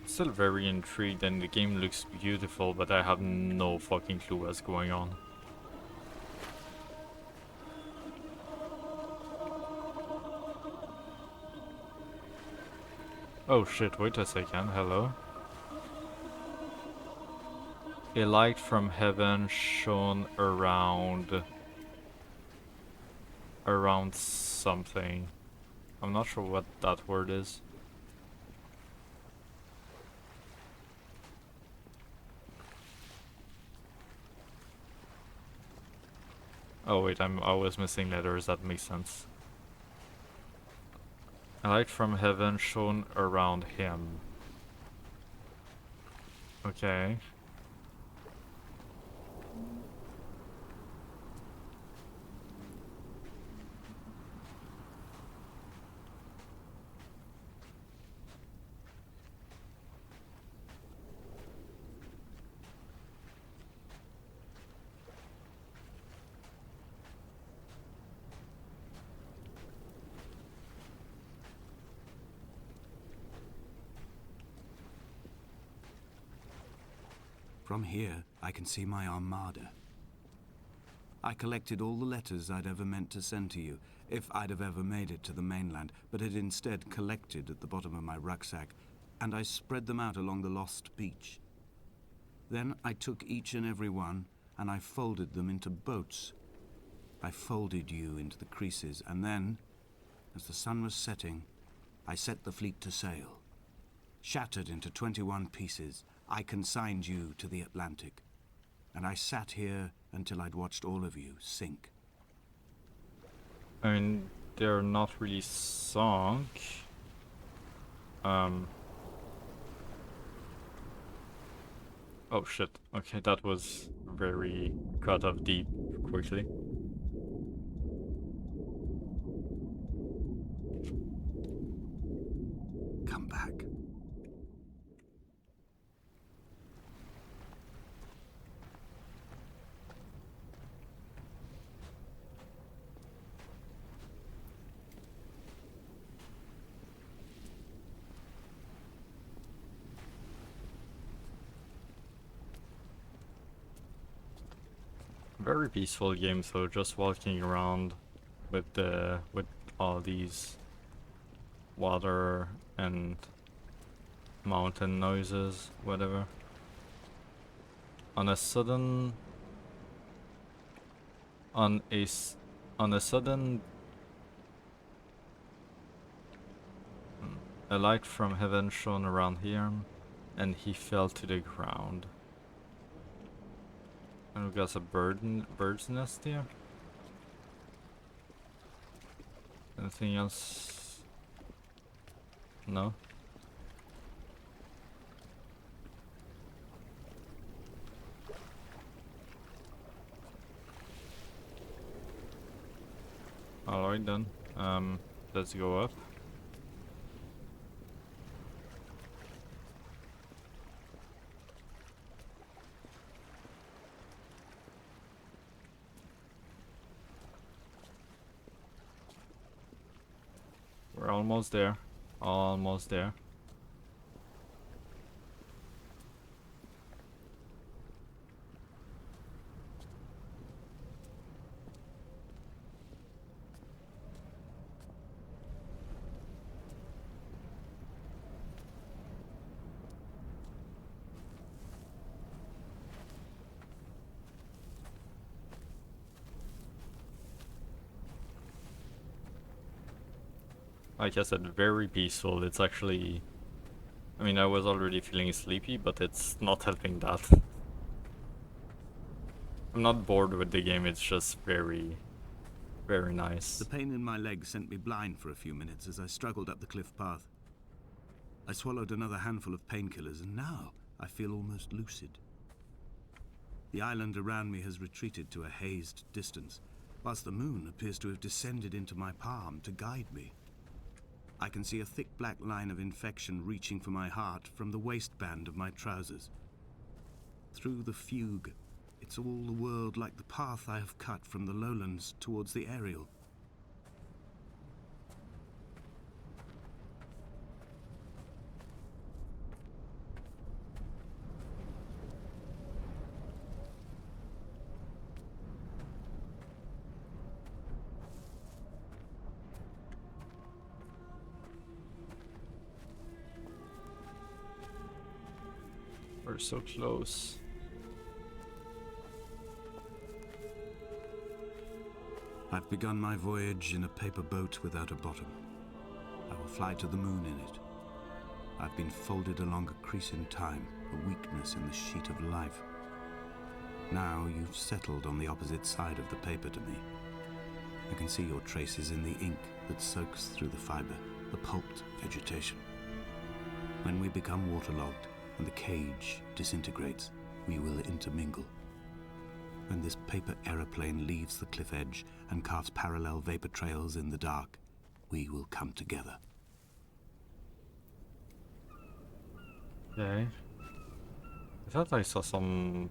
Still very intrigued, and the game looks beautiful, but I have no fucking clue what's going on. Oh shit, wait a second, hello? A light from heaven shone around something. I'm not sure what that word is. Oh wait, I was missing letters, that makes sense. A light from heaven shone around him. Okay. From here, I can see my armada. I collected all the letters I'd ever meant to send to you, if I'd have ever made it to the mainland, but had instead collected at the bottom of my rucksack, and I spread them out along the lost beach. Then I took each and every one, and I folded them into boats. I folded you into the creases, and then, as the sun was setting, I set the fleet to sail. Shattered into 21 pieces, I consigned you to the Atlantic. and I sat here until I'd watched all of you sink. I mean, they're not really sunk. Oh shit. Okay, that was very cut off deep quickly. Come back. Very peaceful game though, just walking around with all these water and mountain noises, whatever. On a sudden, on a s- on a sudden, a light from heaven shone around him, and he fell to the ground. And we got a bird's nest here. Anything else? No. Alright then. Let's go up. We're almost there. Almost there. Like I said, very peaceful. It's actually... I mean, I was already feeling sleepy, but it's not helping that. I'm not bored with the game, it's just very, very nice. The pain in my leg sent me blind for a few minutes as I struggled up the cliff path. I swallowed another handful of painkillers, and now I feel almost lucid. The island around me has retreated to a hazed distance, whilst the moon appears to have descended into my palm to guide me. I can see a thick black line of infection reaching for my heart from the waistband of my trousers. Through the fugue, it's all the world like the path I have cut from the lowlands towards the aerial. We're so close. I've begun my voyage in a paper boat without a bottom. I will fly to the moon in it. I've been folded along a crease in time, a weakness in the sheet of life. Now you've settled on the opposite side of the paper to me. I can see your traces in the ink that soaks through the fiber, the pulped vegetation. When we become waterlogged and the cage disintegrates, we will intermingle. When this paper aeroplane leaves the cliff edge and carves parallel vapor trails in the dark, we will come together. Okay. I thought I saw something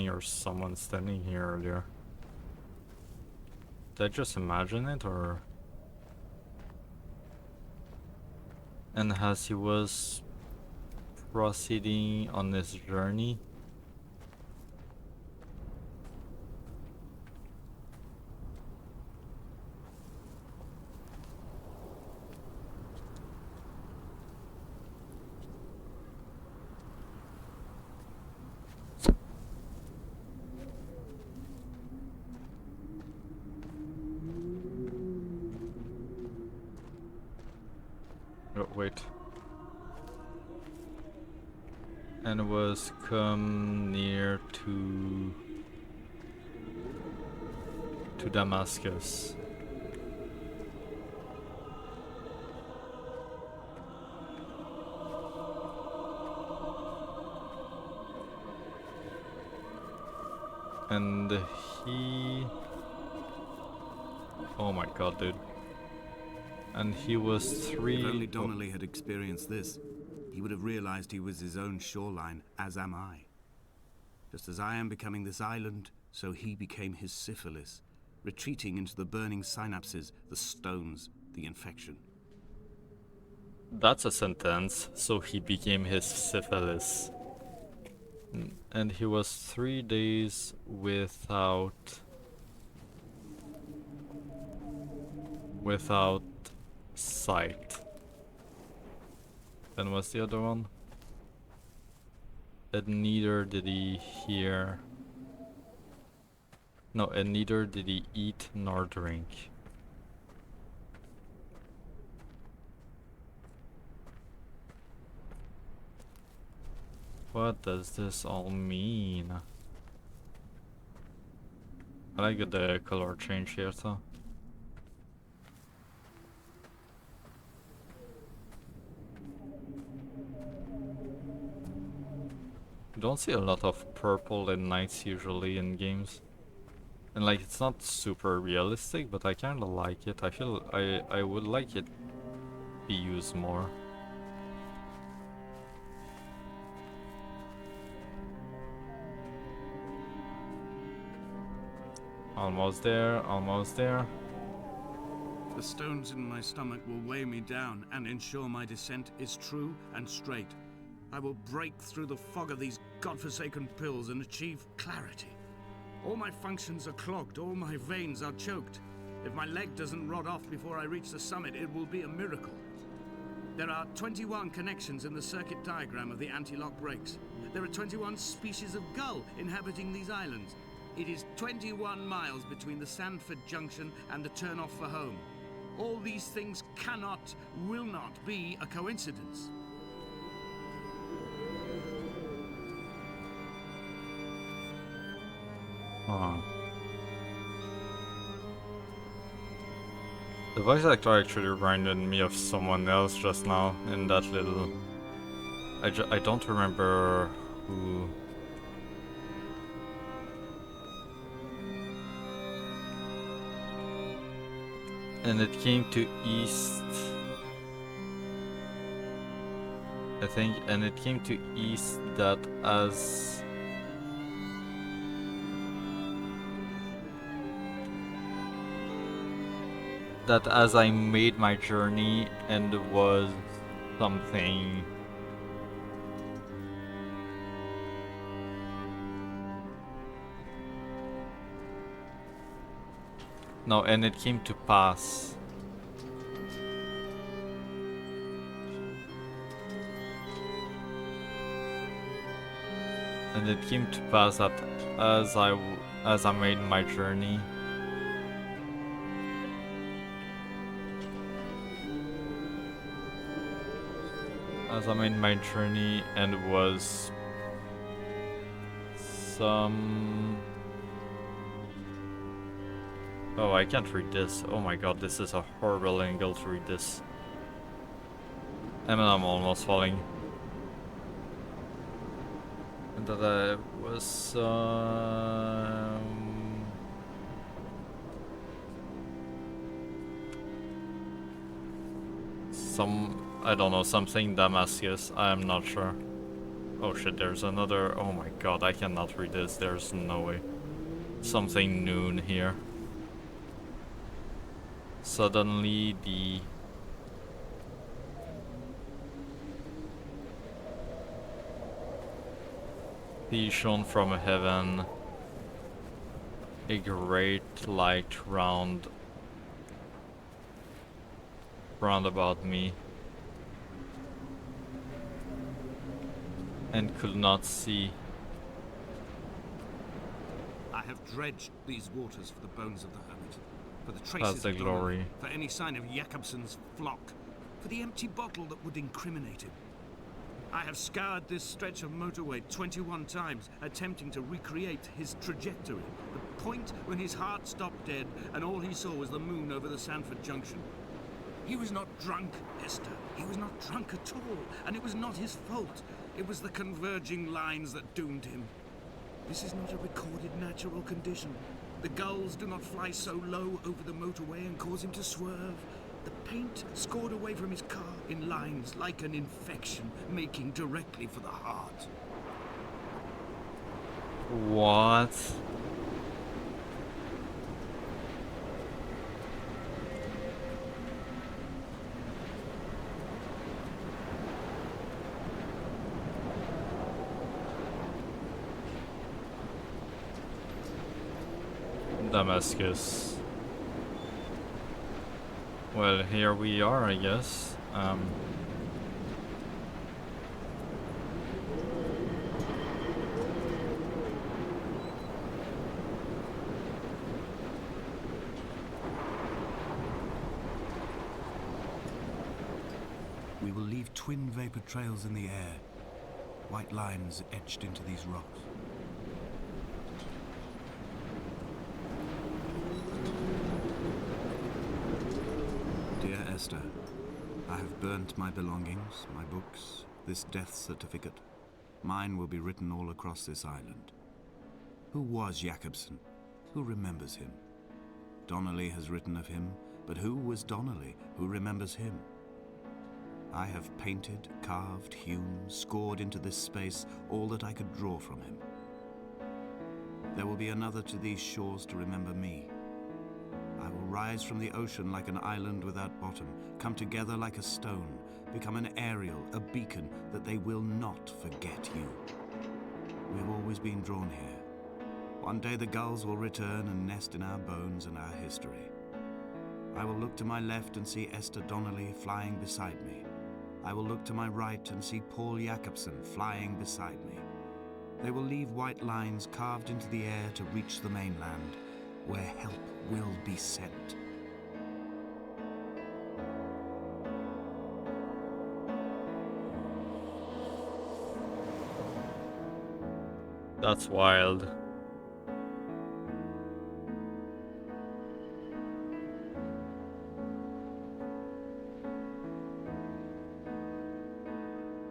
or someone standing here earlier. Did I just imagine it, or... And as he was proceeding on this journey, oh wait. and was come near to Damascus. And he... Oh my god, dude. And he was If only Donnelly had experienced this, he would have realized he was his own shoreline, as am I. Just as I am becoming this island, so he became his syphilis, retreating into the burning synapses, the stones, the infection. That's a sentence. So he became his syphilis. And he was 3 days without sight. Then what's the other one? And neither did he hear. No, and neither did he eat nor drink. What does this all mean? I like the color change here though. You don't see a lot of purple and nights usually in games. And like it's not super realistic, but I kinda like it. I feel I would like it be used more. Almost there, almost there. The stones in my stomach will weigh me down and ensure my descent is true and straight. I will break through the fog of these godforsaken pills and achieve clarity. All my functions are clogged, all my veins are choked. If my leg doesn't rot off before I reach the summit, it will be a miracle. There are 21 connections in the circuit diagram of the anti-lock brakes. There are 21 species of gull inhabiting these islands. It is 21 miles between the Sandford Junction and the turn-off for home. All these things cannot, will not be a coincidence. The voice actor actually reminded me of someone else just now in that little... I don't remember who... And it came to east... I think, and it came to east that as... That as I made my journey and was something... No, and it came to pass. And it came to pass that as I made my journey, and was some... Oh, I can't read this. Oh my god, this is a horrible angle to read this. I mean, I'm almost falling. And that I was some... I don't know, something Damascus, I'm not sure. Oh shit, there's another... Oh my god, I cannot read this, there's no way. Something noon here. Suddenly the shone from heaven, a great light round about me, and could not see. I have dredged these waters for the bones of the hermit, for the That's traces the of Donnelly, glory. for any sign of Jakobsen's flock, for the empty bottle that would incriminate him. I have scoured this stretch of motorway 21 times, attempting to recreate his trajectory. The point when his heart stopped dead and all he saw was the moon over the Sanford Junction. He was not drunk, Esther. He was not drunk at all, and it was not his fault. It was the converging lines that doomed him. This is not a recorded natural condition. The gulls do not fly so low over the motorway and cause him to swerve. The paint scored away from his car in lines like an infection, making directly for the heart. What? Damascus. Well, here we are, I guess. We will leave twin vapor trails in the air, white lines etched into these rocks. Dear Esther, I have burnt my belongings, my books, this death certificate. Mine will be written all across this island. Who was Jakobsen? Who remembers him? Donnelly has written of him, but who was Donnelly? Who remembers him? I have painted, carved, hewn, scored into this space all that I could draw from him. There will be another to these shores to remember me. I will rise from the ocean like an island without bottom, come together like a stone, become an aerial, a beacon, that they will not forget you. We have always been drawn here. One day the gulls will return and nest in our bones and our history. I will look to my left and see Esther Donnelly flying beside me. I will look to my right and see Paul Jakobsen flying beside me. They will leave white lines carved into the air to reach the mainland, where help will be sent. That's wild.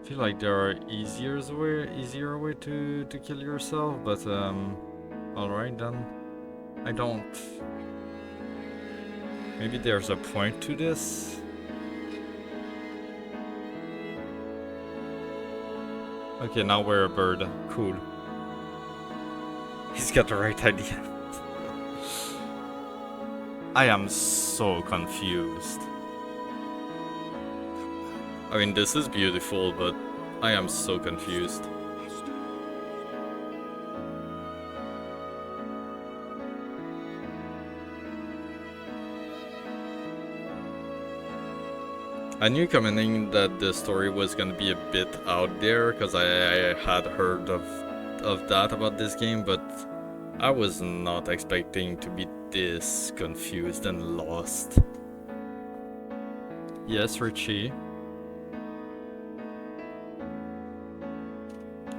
I feel like there are easier way to kill yourself, but alright then. I don't. Maybe there's a point to this. Okay, now we're a bird. Cool. He's got the right idea. I am so confused. I mean, this is beautiful, but I am so confused. I knew coming in that the story was gonna be a bit out there, because I had heard of that about this game, but I was not expecting to be this confused and lost. Yes, Richie.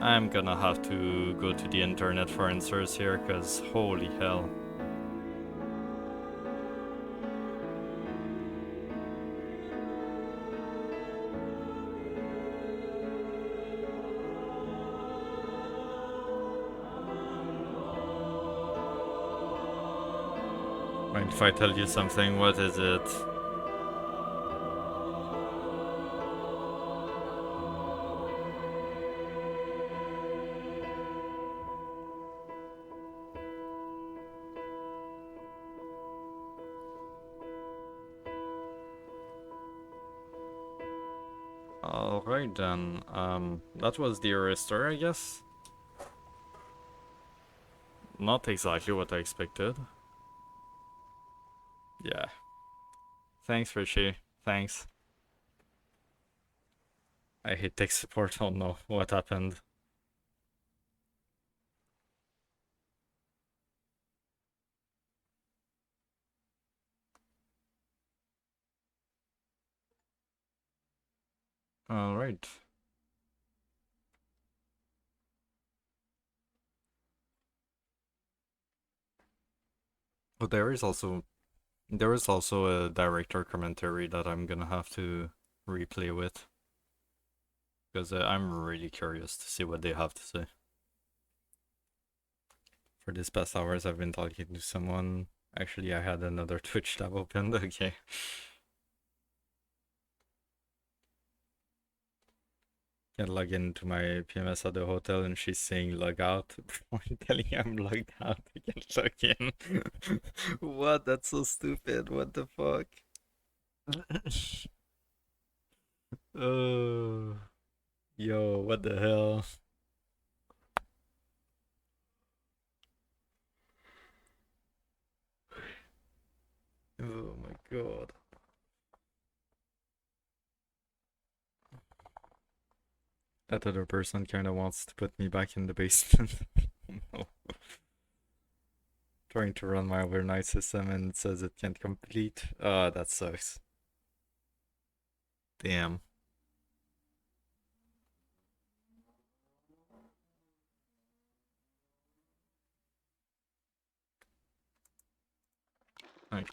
I'm gonna have to go to the internet for answers here, cause holy hell. Mind if I tell you something? What is it? Alright then, that was the Esther, I guess. Not exactly what I expected. Yeah. Thanks, Richie. Thanks. I hate tech support. Oh no, what happened? Alright. But there is also a director commentary that I'm gonna have to replay with because I'm really curious to see what they have to say. For these past hours, I've been talking to someone. Actually, I had another Twitch tab opened. Okay. Can log into my PMS at the hotel, and she's saying log out. I'm telling you I'm logged out. I can't log in. What? That's so stupid. What the fuck? Oh, yo, what the hell? Oh my god. That other person kind of wants to put me back in the basement. No. Trying to run my overnight system and it says it can't complete. That sucks. Damn. Okay.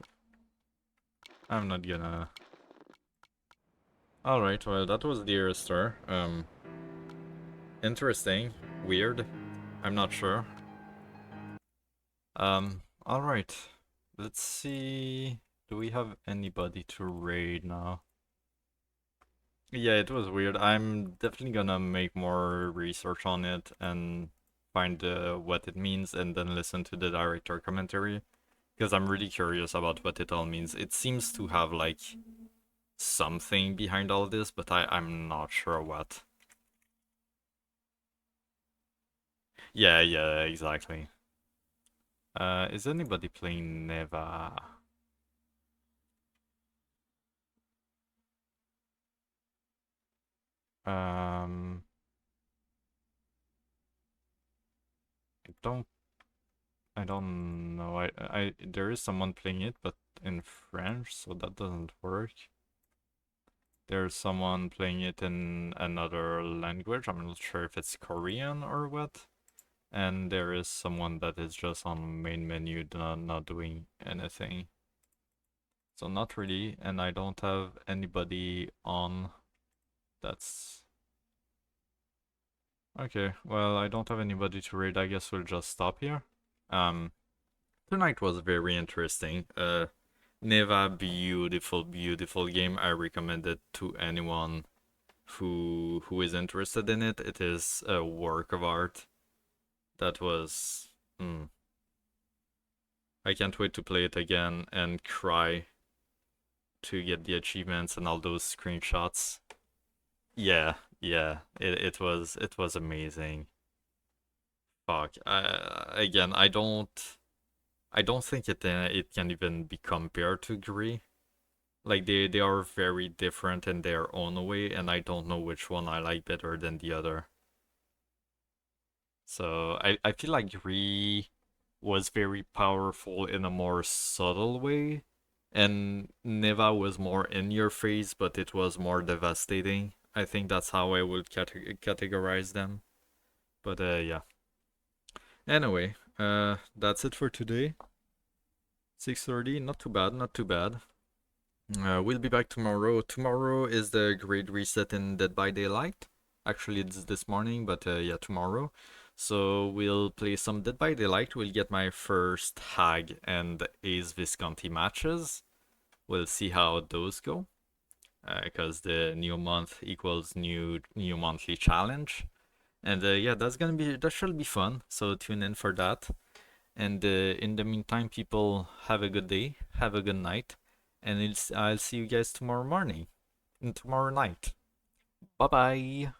I'm not gonna. Alright, well, that was the Esther. Interesting. Weird. I'm not sure. Alright. Let's see. Do we have anybody to raid now? Yeah, it was weird. I'm definitely gonna make more research on it and find what it means and then listen to the director commentary. Because I'm really curious about what it all means. It seems to have, like, something behind all this, but I'm not sure what. Yeah, yeah, exactly. Is anybody playing Neva? Um, I don't, I don't know. There is someone playing it, but in French, so that doesn't work. There's someone playing it in another language. I'm not sure if it's Korean or what. And there is someone that is just on main menu, not doing anything. So not really, and I don't have anybody on that's... Okay, well, I don't have anybody to raid. I guess we'll just stop here. Tonight was very interesting. Neva, beautiful, beautiful game. I recommend it to anyone who is interested in it. It is a work of art. That was... I can't wait to play it again and cry to get the achievements and all those screenshots. Yeah, yeah, it was amazing. Fuck. Again, I don't think it can even be compared to Gris. Like they are very different in their own way, and I don't know which one I like better than the other. So I feel like Gris was very powerful in a more subtle way, and Neva was more in your face, but it was more devastating. I think that's how I would categorize them. But yeah. Anyway, that's it for today. 6:30, not too bad, not too bad. We'll be back tomorrow. Tomorrow is the grade reset in Dead by Daylight. Actually, it's this morning, but yeah, tomorrow. So we'll play some Dead by Daylight. We'll get my first Hag and Ace Visconti matches. We'll see how those go. Because the new month equals new monthly challenge. And yeah, that should be fun. So tune in for that. And in the meantime, people, have a good day, have a good night, and I'll see you guys tomorrow morning and tomorrow night. Bye bye.